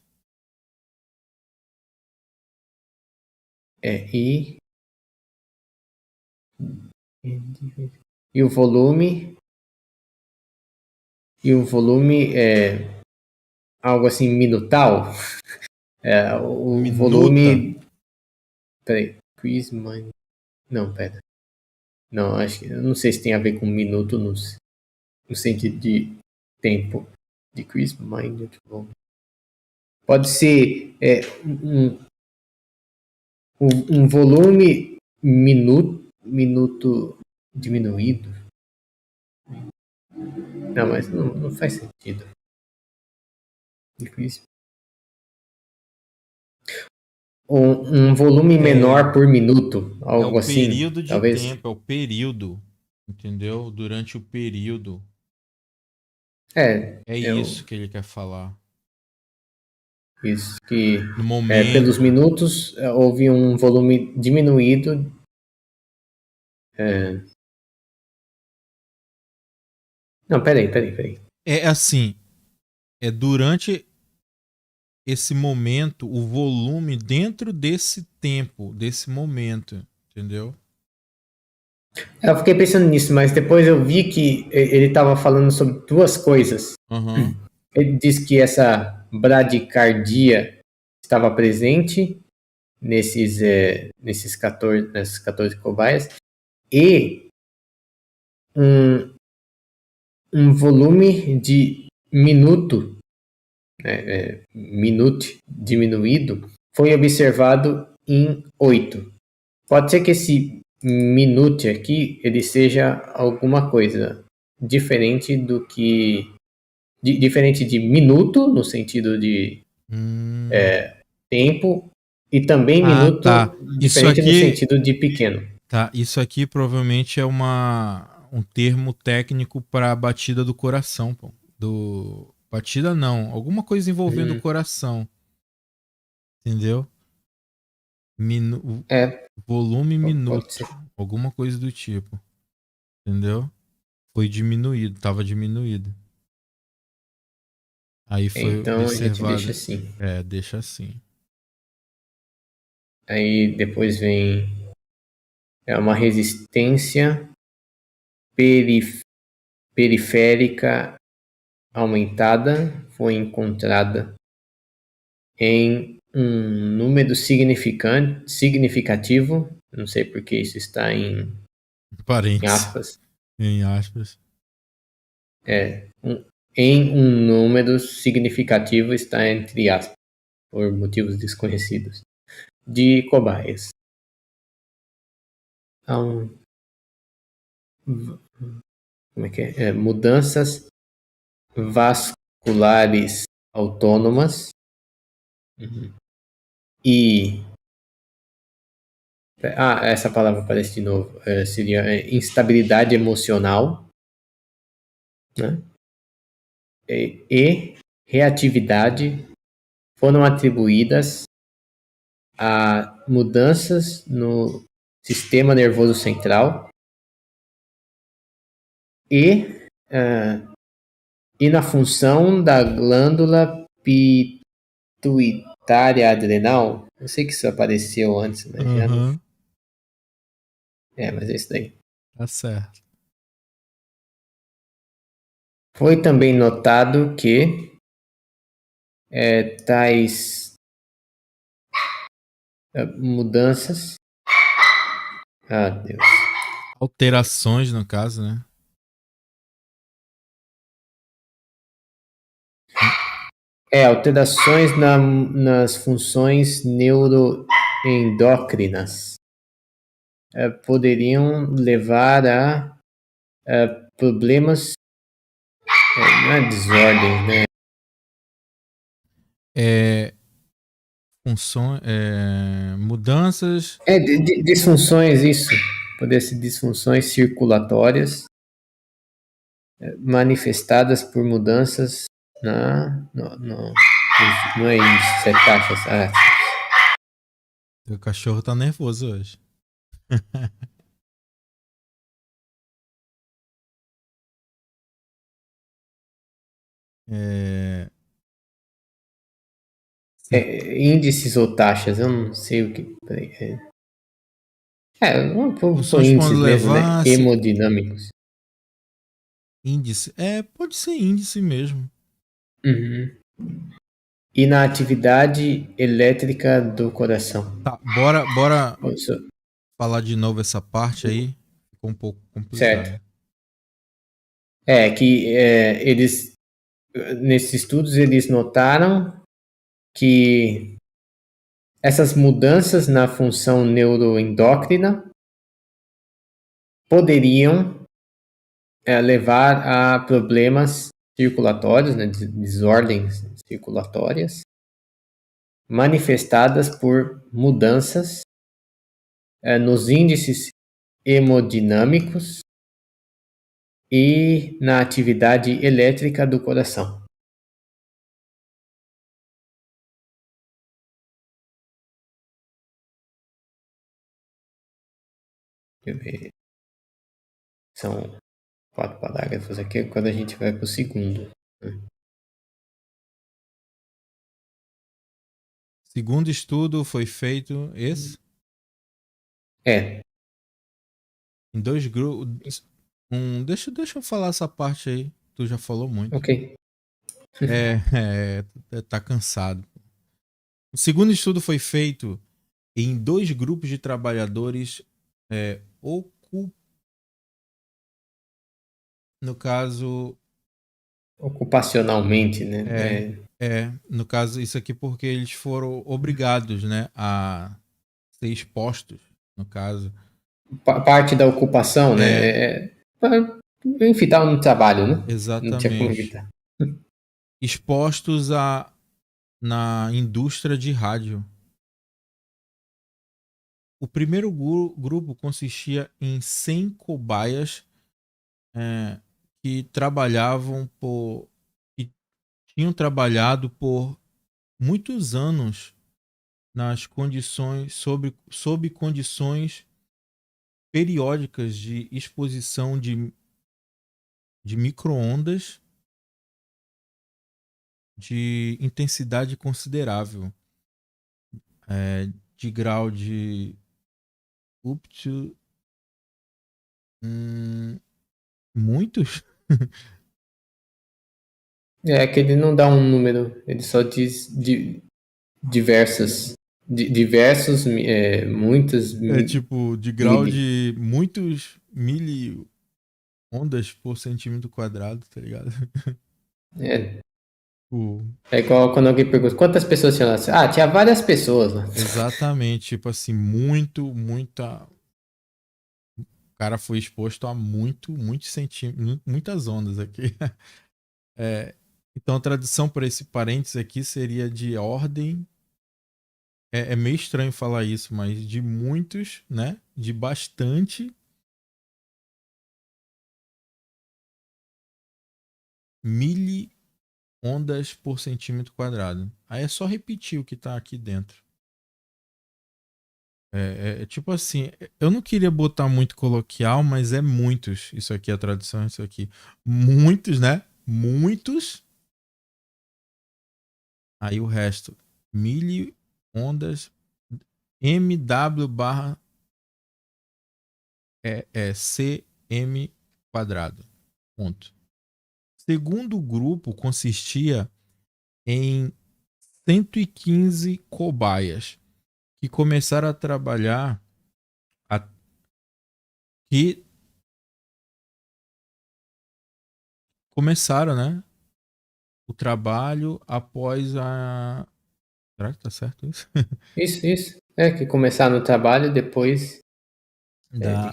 E o volume é algo assim minutal. O Minuta. volume... Peraí. Não, pera. Não, acho que... Eu não sei se tem a ver com minuto no sentido de tempo. Decrease minded volume. Pode ser um volume minuto diminuído. Não, mas não faz sentido. Decrease. Um volume menor por minuto, algo assim, período de talvez. tempo, é o período, entendeu? Durante o período. É isso que ele quer falar. Isso, que No momento. Pelos minutos houve um volume diminuído. Não, peraí. É assim, durante esse momento, o volume dentro desse tempo, desse momento, entendeu? Eu fiquei pensando nisso, mas depois eu vi que ele estava falando sobre duas coisas. Aham. Ele disse que essa bradicardia estava presente nessas 14 cobaias e um, um volume de minuto, minute diminuído, foi observado em 8. Pode ser que esse minute aqui ele seja alguma coisa diferente do que diferente de minuto no sentido de Hum. tempo e também Ah, tá. minuto Isso diferente no aqui, sentido de pequeno. tá. Isso aqui provavelmente é um termo técnico para batida do coração, pô. Do batida não, alguma coisa envolvendo o Hum, coração, entendeu? é, Volume pode minuto, ser. alguma coisa do tipo, entendeu? Foi diminuído, tava diminuído. Aí foi Então a gente deixa observado. assim. É, deixa assim. Aí depois vem uma resistência perif- periférica aumentada foi encontrada em um número significativo, não sei porque isso está em Parênteses, aspas, em aspas. em um número significativo está entre aspas, por motivos desconhecidos, de cobaias. Então, como é que é? Mudanças vasculares autônomas e essa palavra aparece de novo. Seria instabilidade emocional, né? E reatividade foram atribuídas a mudanças no sistema nervoso central e, uh, e na função da glândula pituitária adrenal. Eu sei que isso apareceu antes, mas já não. Aham, Mas é isso daí. tá certo. Foi também notado que tais mudanças. Ah, Deus. Alterações, no caso, né? Alterações nas funções neuroendócrinas poderiam levar a problemas, não é desordem, né? É, mudanças. Disfunções, isso. Poder ser disfunções circulatórias manifestadas por mudanças não é índice, é taxas. O cachorro tá nervoso hoje. É, Índices ou taxas, eu não sei o que. Peraí, vamos por funções podem índices mesmo, né? levar Hemodinâmicos. índice. É, pode ser índice mesmo. Uhum. E na atividade elétrica do coração. Tá, bora Isso, falar de novo essa parte aí. Ficou um pouco certo. complicado. Eles, nesses estudos, eles notaram que essas mudanças na função neuroendócrina poderiam levar a problemas circulatórios, né, desordens circulatórias, manifestadas por mudanças nos índices hemodinâmicos e na atividade elétrica do coração. Deixa eu ver. São 4 parágrafos aqui, quando a gente vai para o segundo. Segundo estudo foi feito esse É, em dois grupos. Deixa eu falar essa parte aí. Tu já falou muito. ok. Tá cansado. O segundo estudo foi feito em dois grupos de trabalhadores, no caso, Ocupacionalmente, né? é, no caso, isso aqui porque eles foram obrigados, né, a ser expostos, no caso. Parte da ocupação, né? Enfim, tá no trabalho, né? Não tinha como Exatamente. evitar. Expostos na indústria de rádio. O primeiro grupo consistia em 100 cobaias é, que que tinham trabalhado por muitos anos nas condições sob condições periódicas de exposição de micro-ondas de intensidade considerável, de grau de up to muitos. É que ele não dá um número, ele só diz diversas, diversos, muitas, Tipo de grau mili. de muitos ondas por centímetro quadrado, tá ligado? É, Tipo, é igual quando alguém pergunta quantas pessoas tinha lá. Ah, tinha várias pessoas lá. exatamente, tipo assim, muita. O cara foi exposto a muitos centímetros, muitas ondas aqui. É, então a tradução para esse parênteses aqui seria de ordem. É meio estranho falar isso, mas de muitos, né? De bastante mili ondas por centímetro quadrado. Aí é só repetir o que tá aqui dentro. Tipo assim, eu não queria botar muito coloquial, mas é muitos. Isso aqui, a tradução, isso aqui. Muitos, né? Muitos. Aí o resto. Mili ondas MW barra CM quadrado. Ponto. Segundo grupo consistia em 115 cobaias que começaram a trabalhar a- que começaram, né, o trabalho após a. Será que tá certo isso? Isso. É que começar no trabalho depois Da.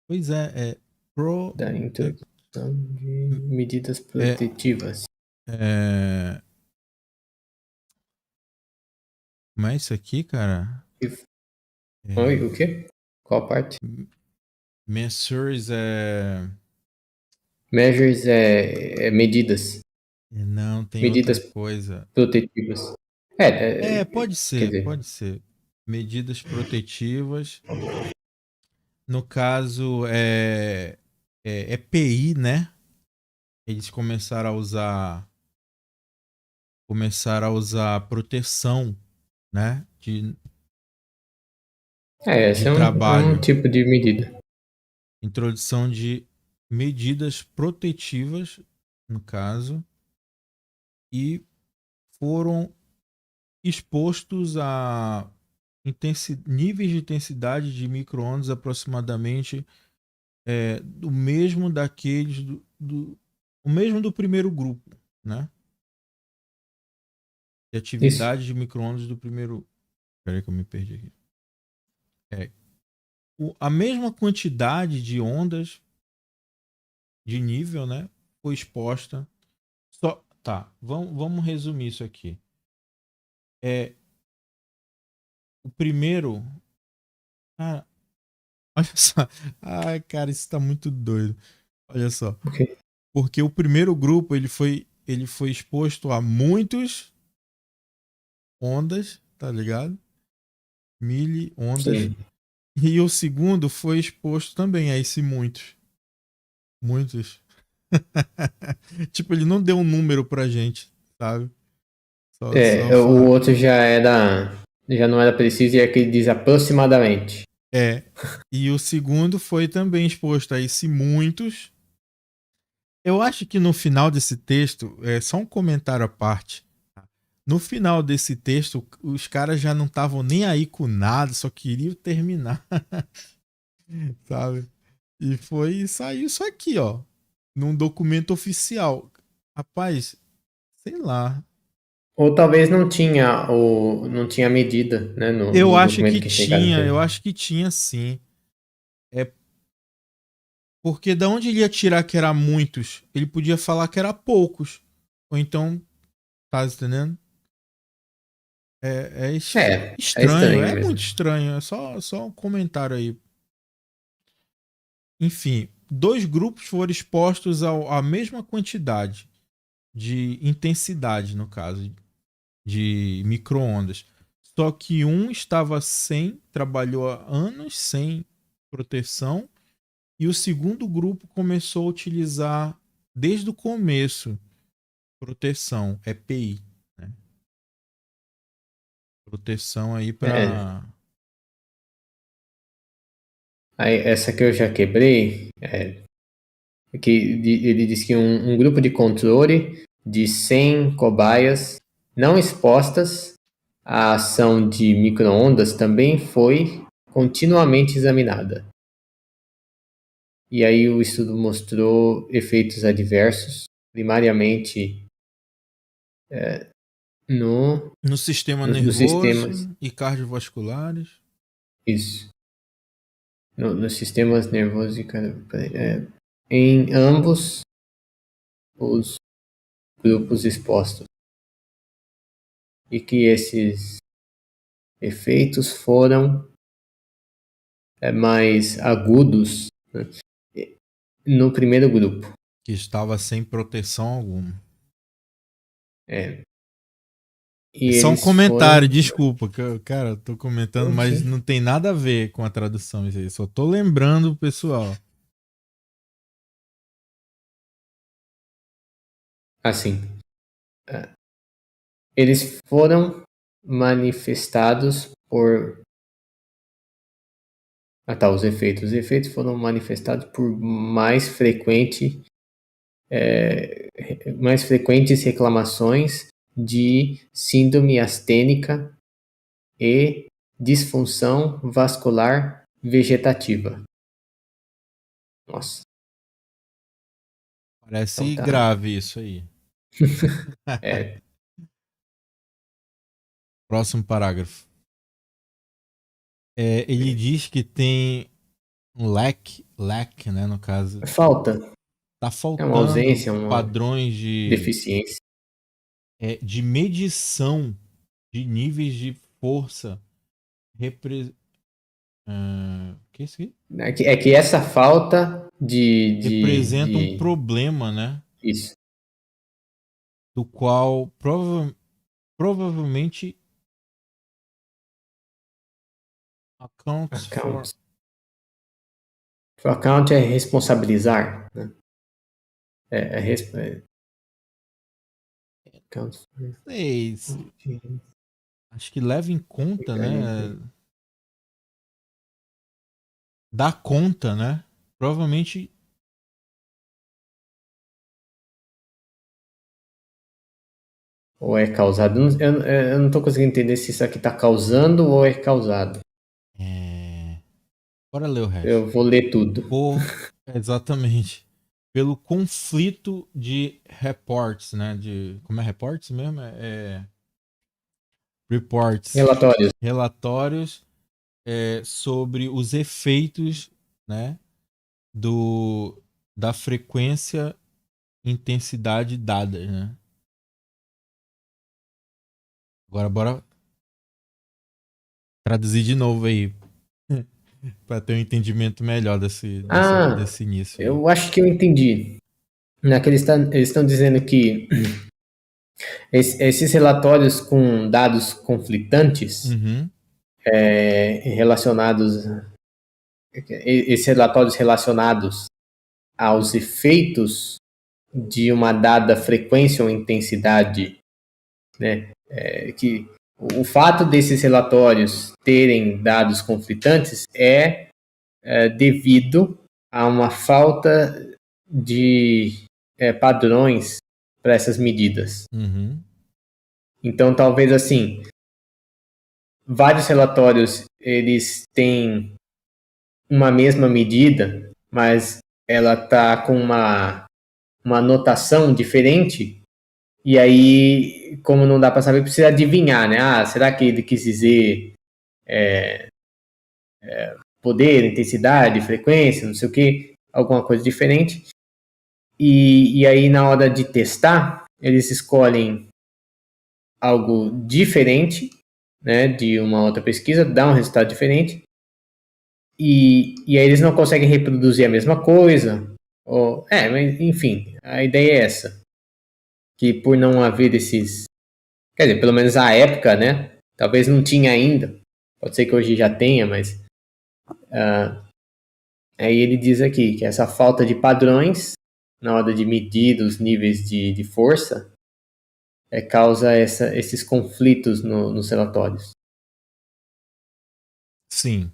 Pois é, pro. da introdução de medidas É, protetivas. é, como é isso aqui, cara? Oi, É, o quê? Qual parte? measures Measures medidas. não, tem outra Medidas coisa. protetivas. Pode Quer ser, dizer, pode ser. Medidas protetivas. No caso, é EPI, né? Eles começaram a usar proteção, né? esse De é um trabalho. tipo de medida. Introdução de medidas protetivas, no caso, e foram expostos a níveis de intensidade de micro-ondas aproximadamente do mesmo daqueles o mesmo do primeiro grupo, né? De Isso. atividade de micro-ondas do primeiro. Peraí que eu me perdi aqui. É, a mesma quantidade de ondas de nível, né? Foi exposta. Tá, vamos resumir isso aqui. O primeiro. Ah, olha só. Ai, cara, isso tá muito doido. Olha só. Ok. Porque o primeiro grupo ele foi exposto a muitos ondas, tá ligado? Mili ondas. Sim. E o segundo foi exposto também a esse muitos. Muitos. Tipo, ele não deu um número pra gente, sabe? O outro já não era preciso, e é que ele diz aproximadamente. E o segundo foi também exposto a esse muitos. Eu acho que no final desse texto, só um comentário à parte. No final desse texto, os caras já não estavam nem aí com nada, só queriam terminar. Sabe? E saiu isso aqui, ó. Num documento oficial. Rapaz, sei lá. Ou talvez não tinha medida, né, Eu no acho que documento que chegaram. tinha, eu acho que tinha sim. Porque da onde ele ia tirar que era muitos? Ele podia falar que era poucos. Ou então, tá entendendo? É É estranho, estranho é mesmo. muito estranho. É só um comentário aí. Enfim, 2 grupos foram expostos à mesma quantidade de intensidade, no caso, de micro-ondas. Só que um estava trabalhou há anos sem proteção, e o segundo grupo começou a utilizar desde o começo proteção, EPI, né? Proteção aí É. para. Aí, essa que eu já quebrei, ele diz que um grupo de controle de 100 cobaias não expostas à ação de micro-ondas também foi continuamente examinada. E aí o estudo mostrou efeitos adversos, primariamente No sistema no nervoso sistemas, e cardiovasculares. isso, nos sistemas nervosos e em ambos os grupos expostos. E que esses efeitos foram mais agudos, né, no primeiro grupo. Que estava sem proteção alguma. É, É e só um eles foram. comentário, desculpa, cara, eu tô comentando, mas não tem nada a ver com a tradução isso aí. Só tô lembrando o pessoal. Assim, eles foram manifestados por. Ah, tá, os efeitos. Os efeitos foram manifestados por mais frequentes reclamações de síndrome astênica e disfunção vascular vegetativa. Nossa, então Parece tá. grave isso aí. É, Próximo parágrafo. Ele diz que tem um lack, né, no caso. falta. Tá É uma faltando ausência, uma padrões deficiência. de medição de níveis de força. Que é isso aqui? É que essa falta Representa um de. problema, né? Isso. Do qual provavelmente accounts for. Account. Account é responsabilizar, né? Account. Sei, acho que leva em conta, né? Dá conta, né? Provavelmente. Ou é causado? Eu não tô conseguindo entender se isso aqui tá causando ou é causado. Bora ler o resto. Eu vou ler tudo. Exatamente. Pelo conflito de reports, né? Como é reports mesmo? Reports. Relatórios. Relatórios sobre os efeitos, né? Da frequência e intensidade dadas, né? Agora bora traduzir de novo aí. Para ter um entendimento melhor desse início aí. Eu acho que eu entendi. Eles estão dizendo que esses relatórios com dados conflitantes Uhum. relacionados, esses relatórios relacionados aos efeitos de uma dada frequência ou intensidade, né, que o fato desses relatórios terem dados conflitantes é devido a uma falta de padrões para essas medidas. Uhum. Então, talvez assim, vários relatórios eles têm uma mesma medida, mas ela está com uma notação diferente, e aí, como não dá para saber, precisa adivinhar, né? Ah, será que ele quis dizer poder, intensidade, frequência, não sei o que, alguma coisa diferente. E aí, na hora de testar, eles escolhem algo diferente, né, de uma outra pesquisa, dá um resultado diferente, e aí eles não conseguem reproduzir a mesma coisa. Mas, enfim, a ideia é essa. Que por não haver esses. Quer dizer, pelo menos à época, né? Talvez não tinha ainda. Pode ser que hoje já tenha, mas. Aí ele diz aqui que essa falta de padrões na hora de medir os níveis de força causa esses conflitos nos relatórios. Sim.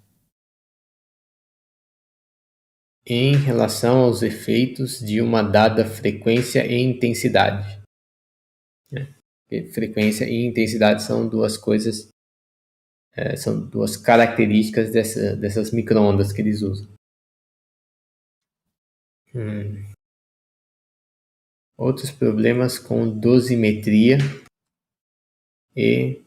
Em relação aos efeitos de uma dada frequência e intensidade. Frequência e intensidade são duas coisas, são duas características dessas micro-ondas que eles usam. Outros problemas com dosimetria e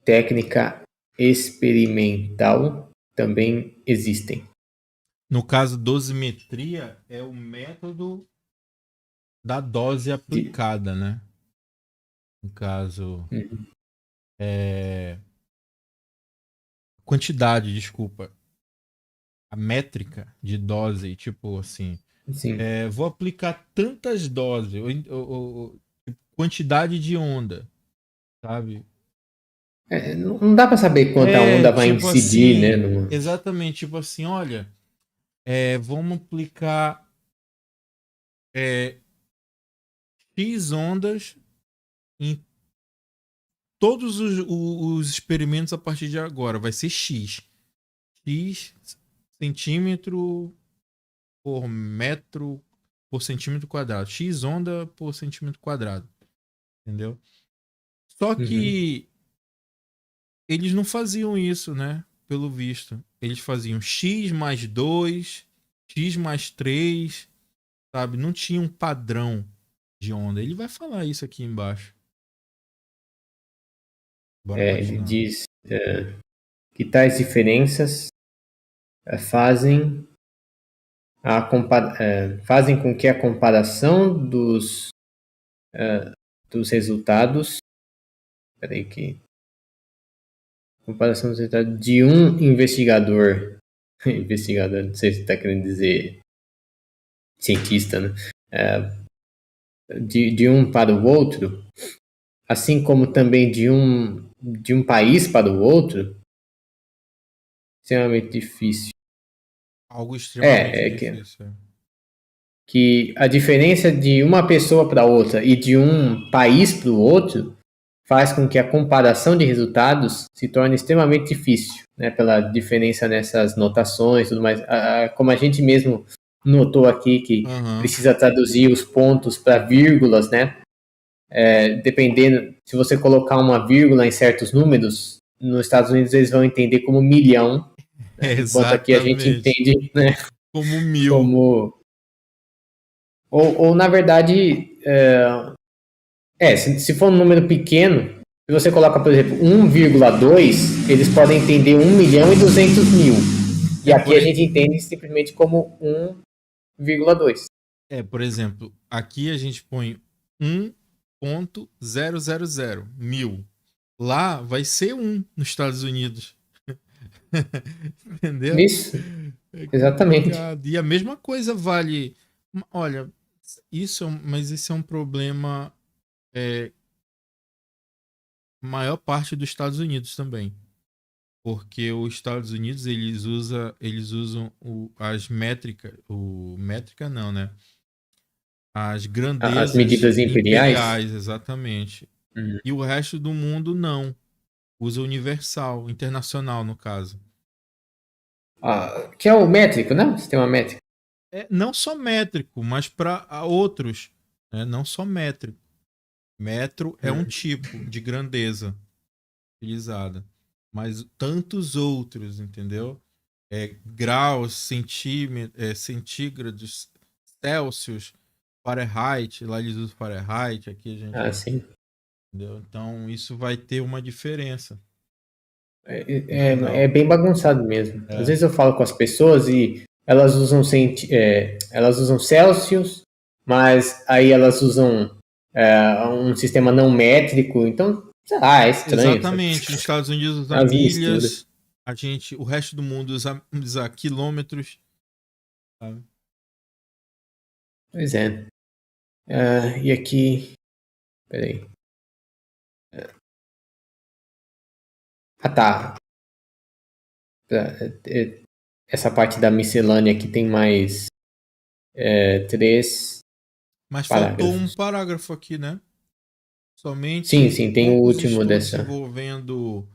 técnica experimental também existem. No caso, dosimetria é o método da dose aplicada, né? No caso, quantidade, desculpa. A métrica de dose, tipo assim, Sim. vou aplicar tantas doses, quantidade de onda, sabe? Não dá para saber quanta onda vai Tipo incidir, assim, né? exatamente, tipo assim, olha, vamos aplicar X ondas em todos os experimentos a partir de agora. Vai ser X. X centímetro por metro por centímetro quadrado. X onda por centímetro quadrado. Entendeu? Só que eles não faziam isso, né? Pelo visto. Eles faziam X mais 2, X mais 3, sabe? Não tinha um padrão de onda. Ele vai falar isso aqui embaixo. Bora Ele continuar. diz que tais diferenças fazem fazem com que a comparação dos resultados, comparação dos resultados de um investigador, não sei se está querendo dizer cientista, né? De um para o outro, assim como também de um país para o outro, extremamente difícil. Algo extremamente difícil. Que a diferença de uma pessoa para outra e de um país para o outro faz com que a comparação de resultados se torne extremamente difícil, né? Pela diferença nessas notações e tudo mais. Como a gente mesmo notou aqui que precisa traduzir os pontos para vírgulas, né? Dependendo, se você colocar uma vírgula em certos números, nos Estados Unidos eles vão entender como milhão, né? Enquanto aqui a gente entende, né, como mil. Ou na verdade, se for um número pequeno, se você coloca, por exemplo, 1,2, eles podem entender 1.200.000. E aqui a gente entende simplesmente como 1,2. Por exemplo, aqui a gente põe 1.000 mil. Lá vai ser 1 nos Estados Unidos. Entendeu? Isso, exatamente. E a mesma coisa vale. Olha, mas isso é um problema maior parte dos Estados Unidos também. Porque os Estados Unidos eles usam as métricas. Métrica não, né? As grandezas As medidas imperiais. exatamente. Uhum. E o resto do mundo não. Usa universal, internacional no caso. Que é o métrico, né? Sistema métrico. Não só métrico, mas para outros. Né? Não só métrico. Metro é um Uhum. tipo de grandeza utilizada. Mas tantos outros, entendeu? Graus, centígrados, Celsius, Fahrenheit. Lá eles usam Fahrenheit, aqui a gente. Sim. Entendeu? Então isso vai ter uma diferença no É final. bem bagunçado mesmo. Às É. vezes eu falo com as pessoas e elas usam Celsius, mas aí elas usam um sistema não métrico. Então, sei lá, é estranho, sabe? Exatamente. Nos Estados Unidos usa As misturas. milhas, o resto do mundo usa quilômetros. Sabe? Pois é. E aqui. Peraí. Tá. Essa parte da miscelânea aqui tem mais 3 Mas faltou um parágrafos. parágrafo aqui, né? Sim, Somente sim, tem o poucos último estudos dessa. envolvendo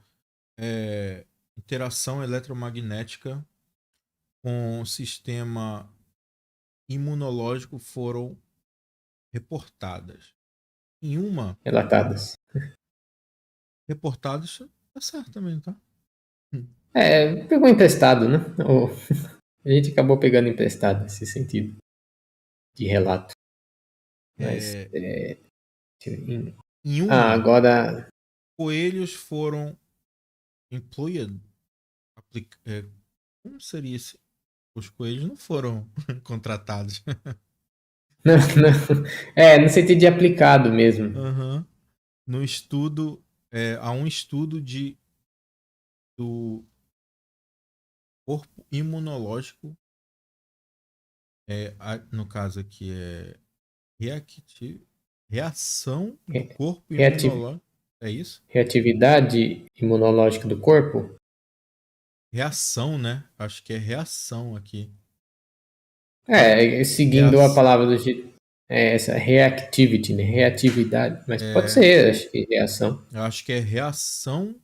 interação eletromagnética com o sistema imunológico foram reportadas. Em uma, Relatadas. reportadas, tá certo também, tá? Pegou emprestado, né? A gente acabou pegando emprestado nesse sentido de relato. Mas. É, É, em uma, agora. coelhos foram employed. Como seria esse? Os coelhos não foram contratados. Não, não. No sentido de aplicado mesmo. Uhum. No estudo, há um estudo do corpo imunológico, no caso aqui reação do corpo Reati- imunológico. É isso? Reatividade imunológica do corpo. Reação, né? Acho que é reação aqui. Seguindo a Reação. palavra do jeito. Essa reactivity, né? Reatividade. Mas pode É, ser, acho que reação. eu acho que é reação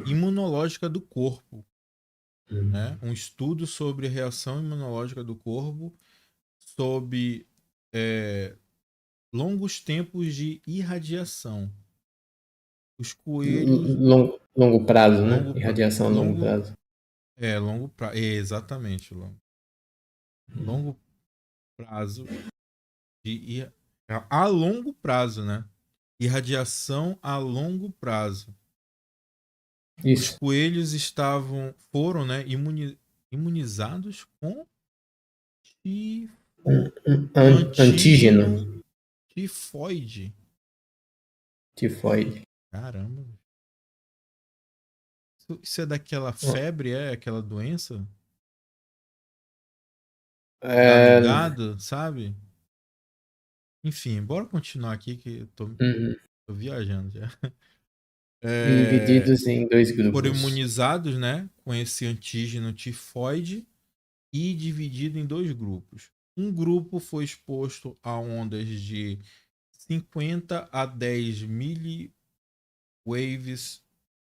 imunológica do corpo. Né? Um estudo sobre a reação imunológica do corpo sob longos tempos de irradiação. Os coelhos. Longo prazo, né? Longo, Irradiação a longo longo, prazo. longo prazo. Exatamente, longo prazo a longo prazo, né? Irradiação a longo prazo. Os Isso. coelhos foram, né, imunizados com o Antígeno. antígeno tifoide. Tifoide. Caramba. Isso é daquela Ó, febre, aquela doença? Dá no é, gado, sabe? Enfim, bora continuar aqui que eu uhum. tô viajando já. Divididos em 2 Foram grupos. imunizados, né, com esse antígeno tifoide e dividido em 2 grupos. Um grupo foi exposto a ondas de 50 a 10 milliwaves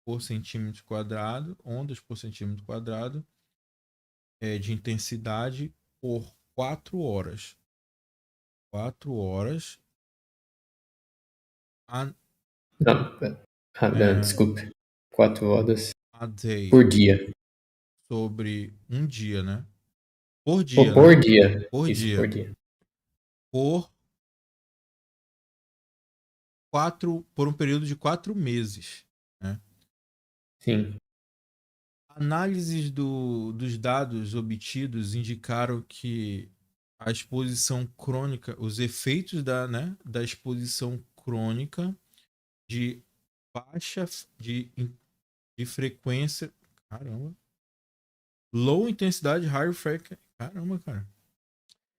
por centímetro quadrado, ondas por centímetro quadrado, de intensidade por 4 horas. 4 horas a, Não, não, é, desculpe. 4 horas a day, por dia. sobre um dia, né? Por dia, Por né? dia. Por Isso, por dia. dia. Por por um período de 4 meses, né? Sim. Análises dos dados obtidos indicaram que a exposição crônica, os efeitos da exposição crônica de baixa de frequência, caramba, low intensidade, high frequency, caramba, cara,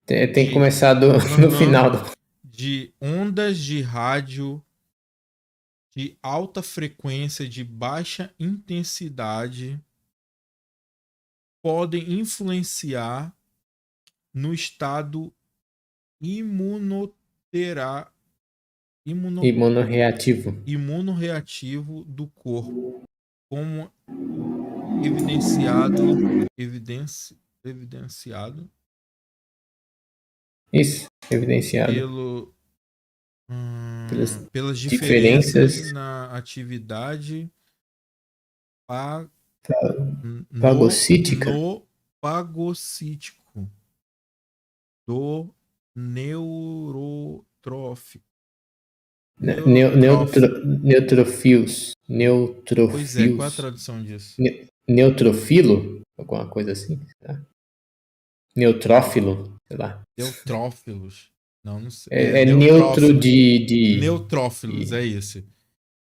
Tem que de, começar no aham, final. de ondas de rádio de alta frequência, de baixa intensidade, podem influenciar no estado imunotera, Imunorreativo. imunorreativo do corpo, como evidenciado Isso, evidenciado pelo, pelas pelas diferenças diferenças na atividade pa- no, fagocítica, no fagocítico do neurotrófico. Neurotrófico. neutrofilos, Pois é, qual é a neutrofilos, tradução disso? neutrofilo, alguma coisa assim, tá? Neutrófilo, sei lá. Neutrófilos. Não, não sei. É É neutro neutrófilos. de, Neutrófilos, é isso.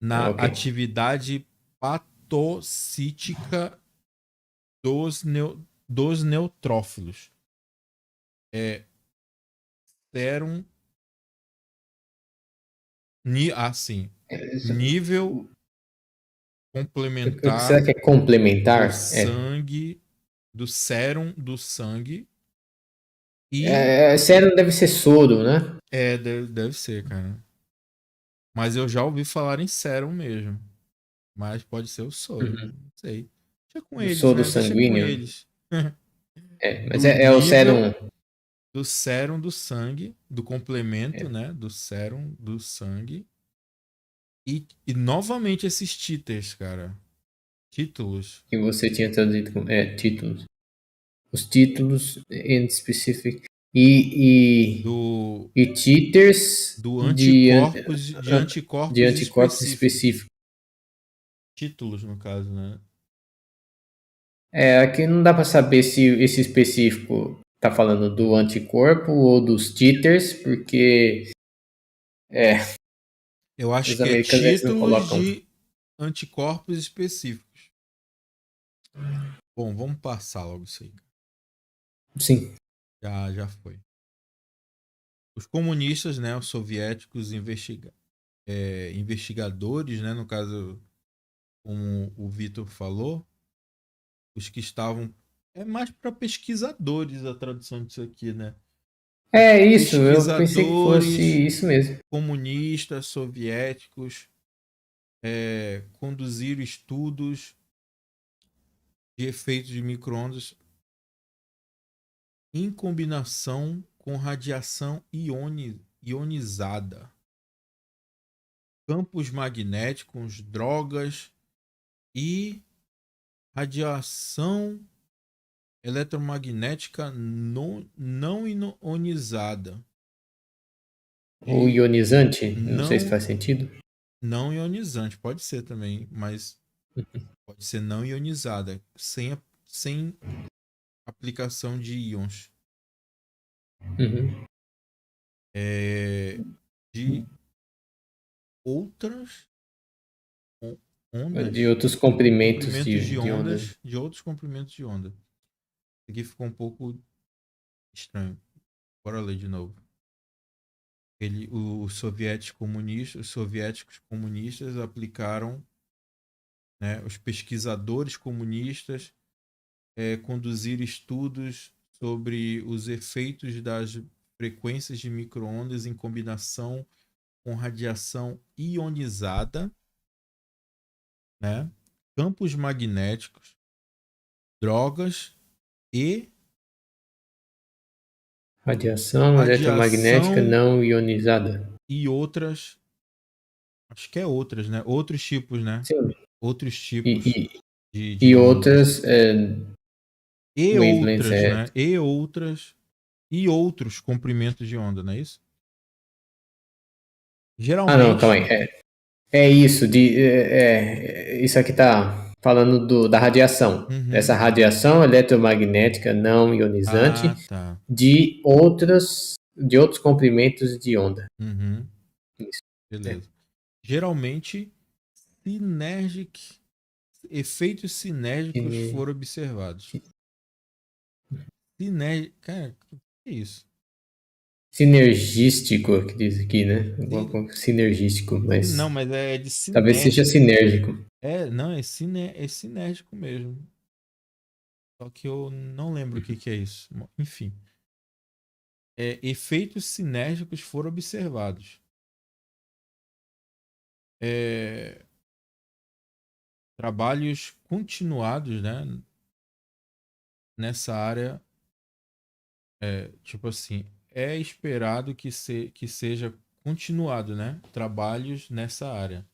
Na ok. atividade patocítica dos neutrófilos. É serum. Assim. Nível Será complementar que é do complementar? sangue, do sérum do sangue e Sérum deve ser soro, né? deve ser, cara. Mas eu já ouvi falar em sérum mesmo. Mas pode ser o soro, Uhum. não sei. Deixa com Do eles, soro né? Deixa com sanguíneo. eles. Mas Do é o nível sérum. do sérum do sangue, do complemento, É, né? Do sérum do sangue. E novamente esses títulos, cara. Títulos que você tinha traduzido como títulos. Os títulos in specific. E, do, e titers do de, de de anticorpos anticorpos específicos. específicos. Títulos, no caso, né? Aqui não dá para saber se esse específico está falando do anticorpo ou dos titers, porque Eu acho os que é americanos eles não títulos colocam. de anticorpos específicos. Bom, vamos passar logo isso aí. Sim. Já foi. Os comunistas, né, os soviéticos investigadores, né, no caso, como o Vitor falou, os que estavam. É mais para pesquisadores a tradução disso aqui, né? Os É isso, eu pensei que fosse pesquisadores isso mesmo. comunistas soviéticos conduziram estudos de efeitos de micro-ondas em combinação com radiação ionizada, campos magnéticos, drogas e radiação eletromagnética não ionizada. O De ionizante, não sei se não, faz sentido. não ionizante, pode ser também, mas pode ser não ionizada, sem aplicação de íons. Uhum. De outras De ondas, outros comprimentos comprimentos de de onda. ondas, de outros comprimentos de onda. Isso aqui ficou um pouco estranho. Bora ler de novo. Os soviéticos comunistas aplicaram, né, os pesquisadores comunistas conduziram estudos sobre os efeitos das frequências de micro-ondas em combinação com radiação ionizada, né, campos magnéticos, drogas e Radiação eletromagnética radiação não ionizada. e outras, acho que é outras, né? Outros tipos, né? Sim. Outros tipos E, de e ondas. outras E wavelengths. outras, né? E outros comprimentos de onda, não é isso? Não, calma Geralmente. aí. É isso. Isso aqui tá falando da radiação. Uhum. Essa radiação eletromagnética não ionizante Ah, tá. de outros comprimentos de onda. Uhum. Isso. É. Beleza. Geralmente, synergic, efeitos sinérgicos Sine- foram observados. Cara, o que é isso? Sinergístico, que diz aqui, né? Si- Sinergístico, Não, mas mas é de talvez seja sinérgico. sinérgico. Não, é sinérgico mesmo. Só que eu não lembro o que que é isso. Enfim. Efeitos sinérgicos foram observados. é, trabalhos continuados, né, nessa área, tipo assim, é esperado que seja continuado, né, trabalhos nessa área.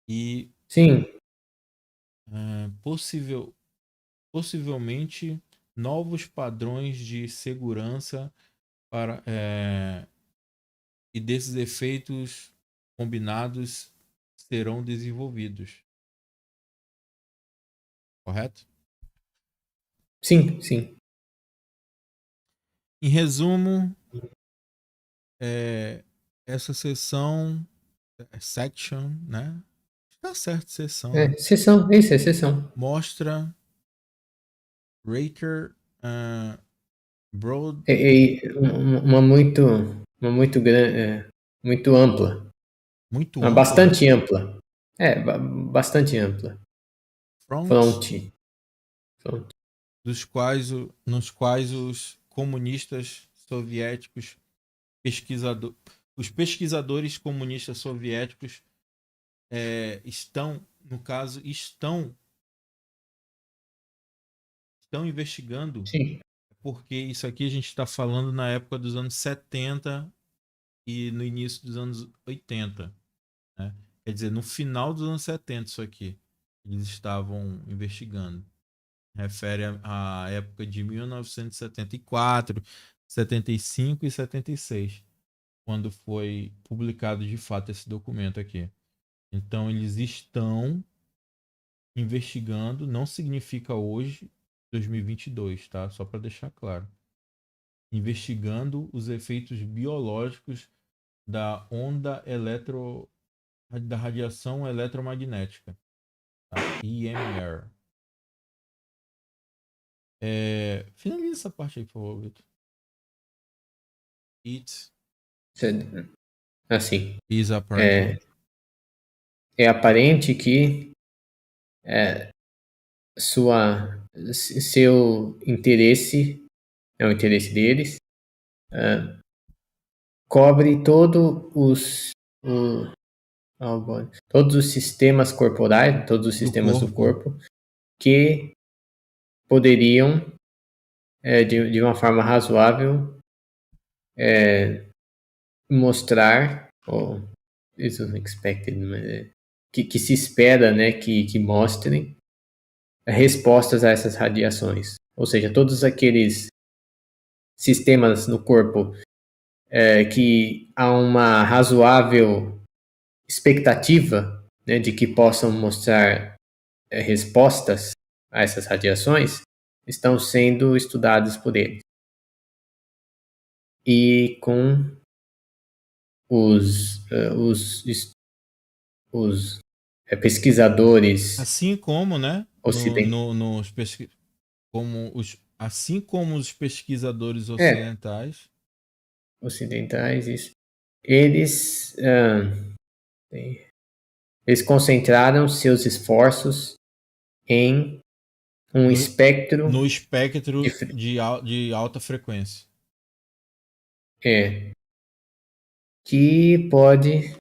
E Sim, possível, possivelmente novos padrões de segurança para, e desses efeitos combinados serão desenvolvidos, correto? sim, sim. Em resumo, é, essa sessão, section, né? Está certo, sessão, né? Exceção, isso é exceção. Mostra Raker Broad, Uma muito grande, muito ampla, muito uma ampla, bastante ampla. Bastante ampla. front, Front, front. nos quais os comunistas soviéticos, pesquisador, os pesquisadores comunistas soviéticos estão, no caso, estão investigando, Sim, porque isso aqui a gente está falando na época dos anos 70 e no início dos anos 80, né? Quer dizer, no final dos anos 70 isso aqui. Eles estavam investigando. Refere à época de 1974, 75 e 76, quando foi publicado de fato esse documento aqui. Então eles estão investigando, não significa hoje, 2022, tá? Só para deixar claro. Investigando os efeitos biológicos da onda da radiação eletromagnética, tá? EMR. Finaliza essa parte aí, por favor, Vitor. It assim. is apparently. É, é aparente que seu interesse, é o interesse deles, cobre todos os sistemas corporais, todos os Do sistemas do corpo. corpo, que poderiam, de uma forma razoável, mostrar, ou is expected, que se espera, né, que mostrem respostas a essas radiações. Ou seja, todos aqueles sistemas no corpo que há uma razoável expectativa, né, de que possam mostrar respostas a essas radiações estão sendo estudados por ele. E com os pesquisadores Assim como, né? ocidentais, Assim como os pesquisadores é, ocidentais. ocidentais, isso, eles, eles concentraram seus esforços em um no, espectro no de, espectro de alta frequência. é, que pode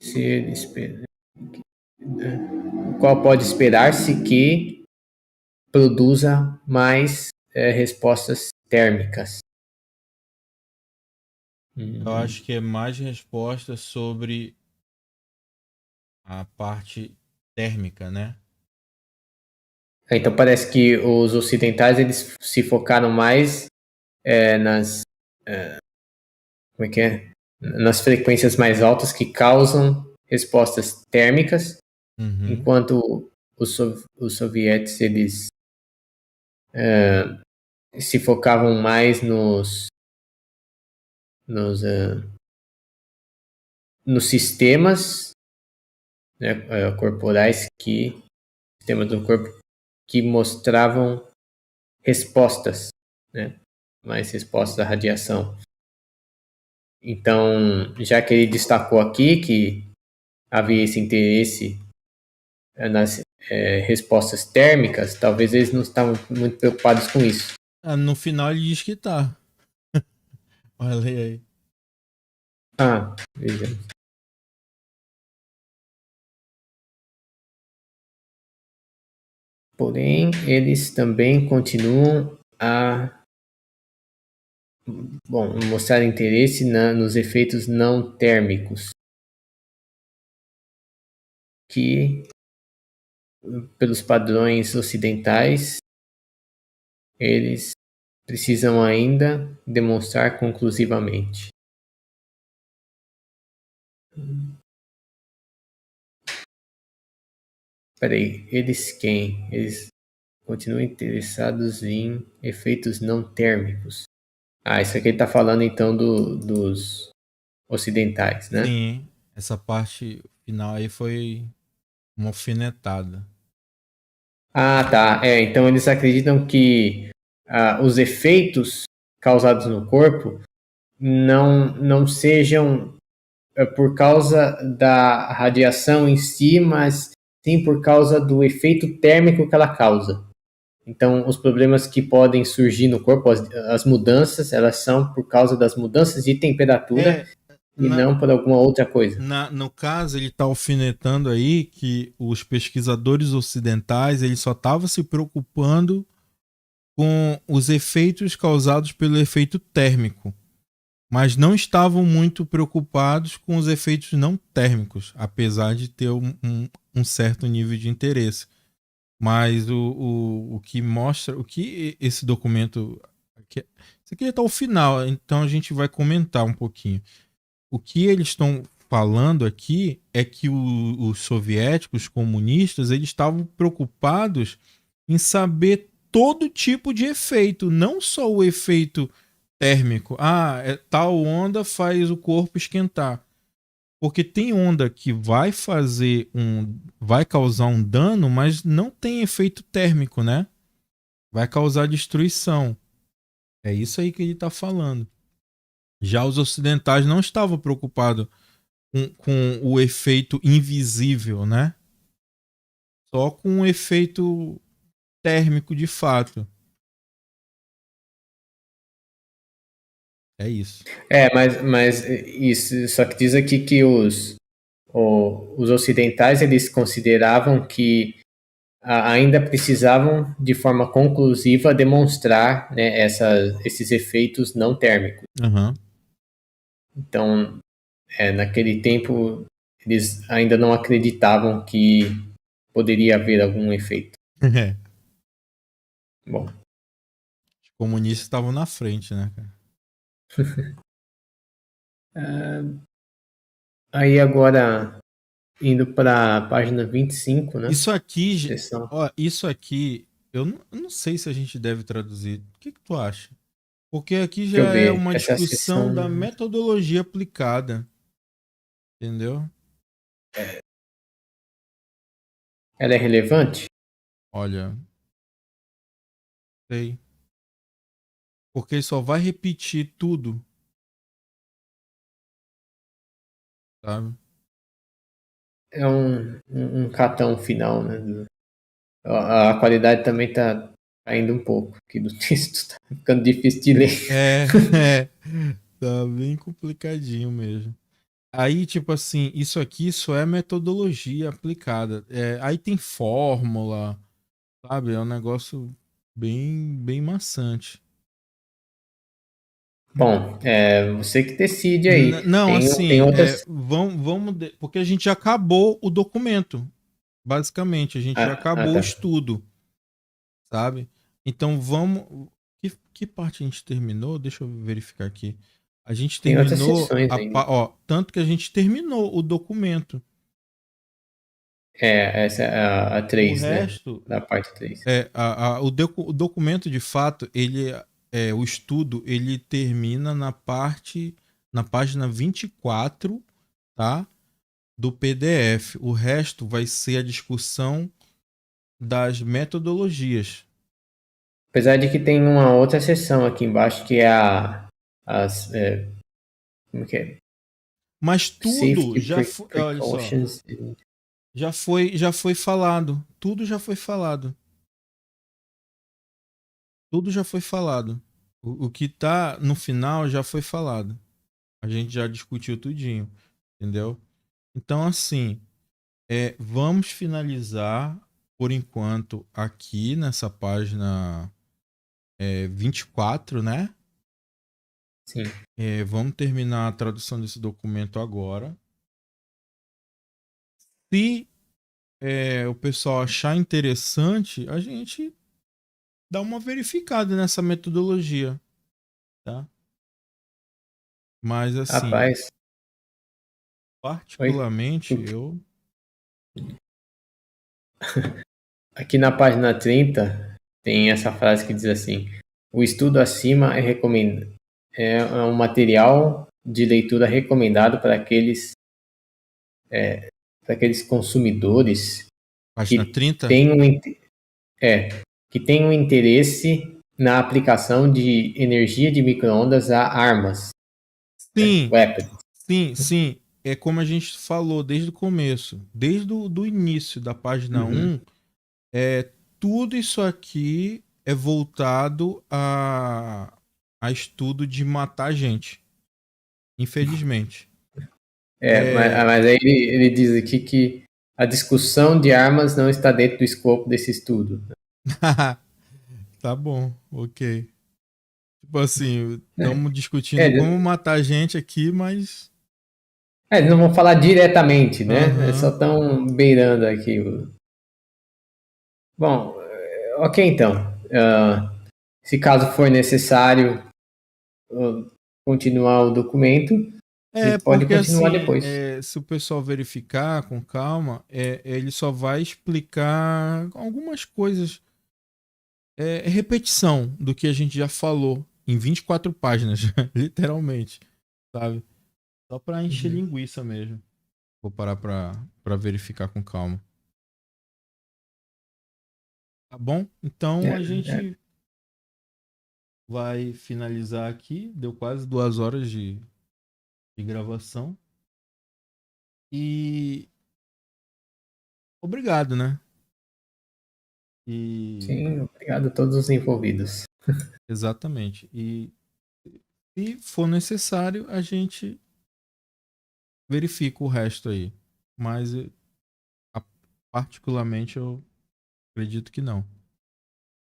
ser o qual pode esperar-se que produza mais respostas térmicas. Eu acho que é mais resposta sobre a parte térmica, né? Então parece que os ocidentais eles se focaram mais nas como é que é? Nas frequências mais altas que causam respostas térmicas, Uhum. enquanto os soviéticos eles se focavam mais nos, uh, nos sistemas, né, corporais sistemas do corpo que mostravam respostas, né, mais respostas à radiação. Então, já que ele destacou aqui que havia esse interesse nas respostas térmicas, talvez eles não estavam muito preocupados com isso. No final ele diz que tá. Olha aí. Ah, veja. Porém, eles também continuam a mostrar interesse nos efeitos não térmicos, que, pelos padrões ocidentais, eles precisam ainda demonstrar conclusivamente. Peraí, eles quem? Eles continuam interessados em efeitos não térmicos. Ah, isso aqui ele está falando então dos ocidentais, né? Sim, essa parte final aí foi uma alfinetada. Ah, tá. Então eles acreditam que os efeitos causados no corpo não sejam por causa da radiação em si, mas sim por causa do efeito térmico que ela causa. Então, os problemas que podem surgir no corpo, as mudanças, elas são por causa das mudanças de temperatura e Na, não por alguma outra coisa. no caso, ele está alfinetando aí que os pesquisadores ocidentais eles só estavam se preocupando com os efeitos causados pelo efeito térmico, mas não estavam muito preocupados com os efeitos não térmicos, apesar de ter um certo nível de interesse. Mas o que mostra, o que esse documento. Isso aqui está ao final, então a gente vai comentar um pouquinho. O que eles estão falando aqui é que os soviéticos, os comunistas, eles estavam preocupados em saber todo tipo de efeito, não só o efeito térmico. Ah, tal onda faz o corpo esquentar. Porque tem onda que vai causar um dano, mas não tem efeito térmico, né? Vai causar destruição. É isso aí que ele está falando. Já os ocidentais não estavam preocupados com o efeito invisível, né? Só com o efeito térmico de fato. É isso. Mas isso, só que diz aqui que os ocidentais eles consideravam que ainda precisavam de forma conclusiva demonstrar, né, esses efeitos não térmicos. Uhum. Então, naquele tempo eles ainda não acreditavam que poderia haver algum efeito. É. Bom, Os comunistas estavam na frente, né, cara? aí agora indo para a página 25, né? Isso aqui, Seção. ó, isso aqui, eu não sei se a gente deve traduzir. O que tu acha? Porque aqui Deixa eu já é ver. uma Essa é a discussão seção. da metodologia aplicada, entendeu? Ela é relevante? Olha, sei. Porque ele só vai repetir tudo, sabe? É um catão final, né? A qualidade também tá caindo um pouco aqui do texto, tá ficando difícil de ler. É, é, tá bem complicadinho mesmo. Aí, tipo assim, isso aqui só é metodologia aplicada. Aí tem fórmula, sabe? É um negócio bem maçante. Bom, você que decide aí. Não, Tem assim, outras. porque a gente já acabou o documento, basicamente, a gente já acabou o Tá. estudo, sabe? Então vamos. Que parte a gente terminou? Deixa eu verificar aqui. A gente Tem outras terminou sessões ainda. ó, tanto que a gente terminou o documento. Essa é a O 3, né? resto Da parte 3. o documento de fato, o estudo, ele termina na página 24, tá? Do PDF. O resto vai ser a discussão das metodologias. Apesar de que tem uma outra seção aqui embaixo que é como que é? Mas tudo Safety já foi, olha só, precautions. já foi falado. Tudo já foi falado. Tudo já foi falado. O que tá no final já foi falado. A gente já discutiu tudinho, entendeu? Então, assim, vamos finalizar por enquanto, aqui nessa página 24, né? Sim. Vamos terminar a tradução desse documento agora. Se o pessoal achar interessante, a gente dá uma verificada nessa metodologia, tá? Mas assim, Rapaz, oi? particularmente eu... Aqui na página 30 tem essa frase que diz assim: o estudo acima é um material de leitura recomendado para aqueles consumidores Página que 30? tenham, que tenham interesse na aplicação de energia de micro-ondas a armas, Sim, weapons. sim, sim. É como a gente falou desde o começo, desde o do início da página Uhum. 1, tudo isso aqui é voltado a estudo de matar gente, infelizmente. Mas aí ele diz aqui que a discussão de armas não está dentro do escopo desse estudo. Tá bom, ok. Tipo assim, estamos É, discutindo como matar gente aqui, mas... eles não vão falar diretamente, né? Eles só Aham. estão beirando aqui. Bom, ok então. Se caso for necessário continuar o documento, a gente pode Porque continuar assim, depois. se o pessoal verificar com calma, ele só vai explicar algumas coisas. É repetição do que a gente já falou em 24 páginas, literalmente, sabe? Só pra encher Uhum. linguiça mesmo. Vou parar pra verificar com calma. Tá bom? Então É, a é. gente vai finalizar aqui. Deu quase 2 horas de gravação. E obrigado, né? E Sim, obrigado a todos os envolvidos. exatamente. E se for necessário, a gente verifica o resto aí. Mas a- particularmente eu acredito que não.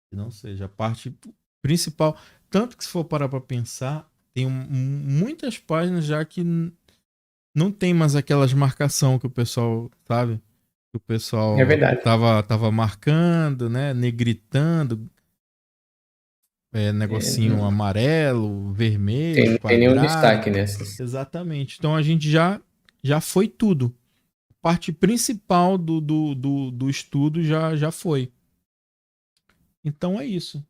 Que não seja. A parte principal. Tanto que se for parar para pensar, tem muitas páginas já que não tem mais aquelas marcação que o pessoal, sabe? Que o É pessoal verdade. tava marcando, né? Negritando, negocinho Não amarelo, vermelho, tem nenhum quadrado. destaque nessas. Exatamente. Então a gente já foi tudo. A parte principal do estudo já foi. Então é isso. Uhum.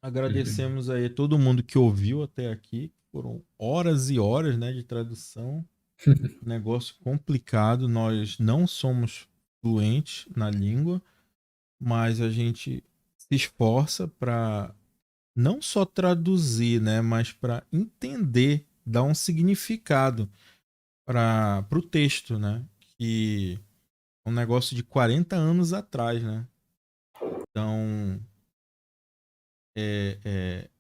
Agradecemos aí a todo mundo que ouviu até aqui. Foram horas e horas, né, de tradução. Negócio complicado. Nós não somos fluentes na língua, mas a gente se esforça para não só traduzir, né, mas para entender, dar um significado para o texto, né? Que é um negócio de 40 anos atrás, né? Então,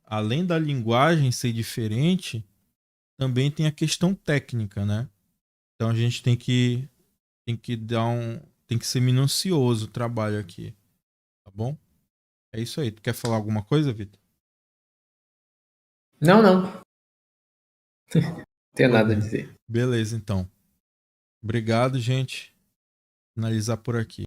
além da linguagem ser diferente, também tem a questão técnica, né? Então a gente tem que ser minucioso o trabalho aqui, tá bom? É isso aí. Tu quer falar alguma coisa, Vitor? Não, não. Tenho Pô, nada a dizer. beleza, então. Obrigado, gente. Finalizar por aqui.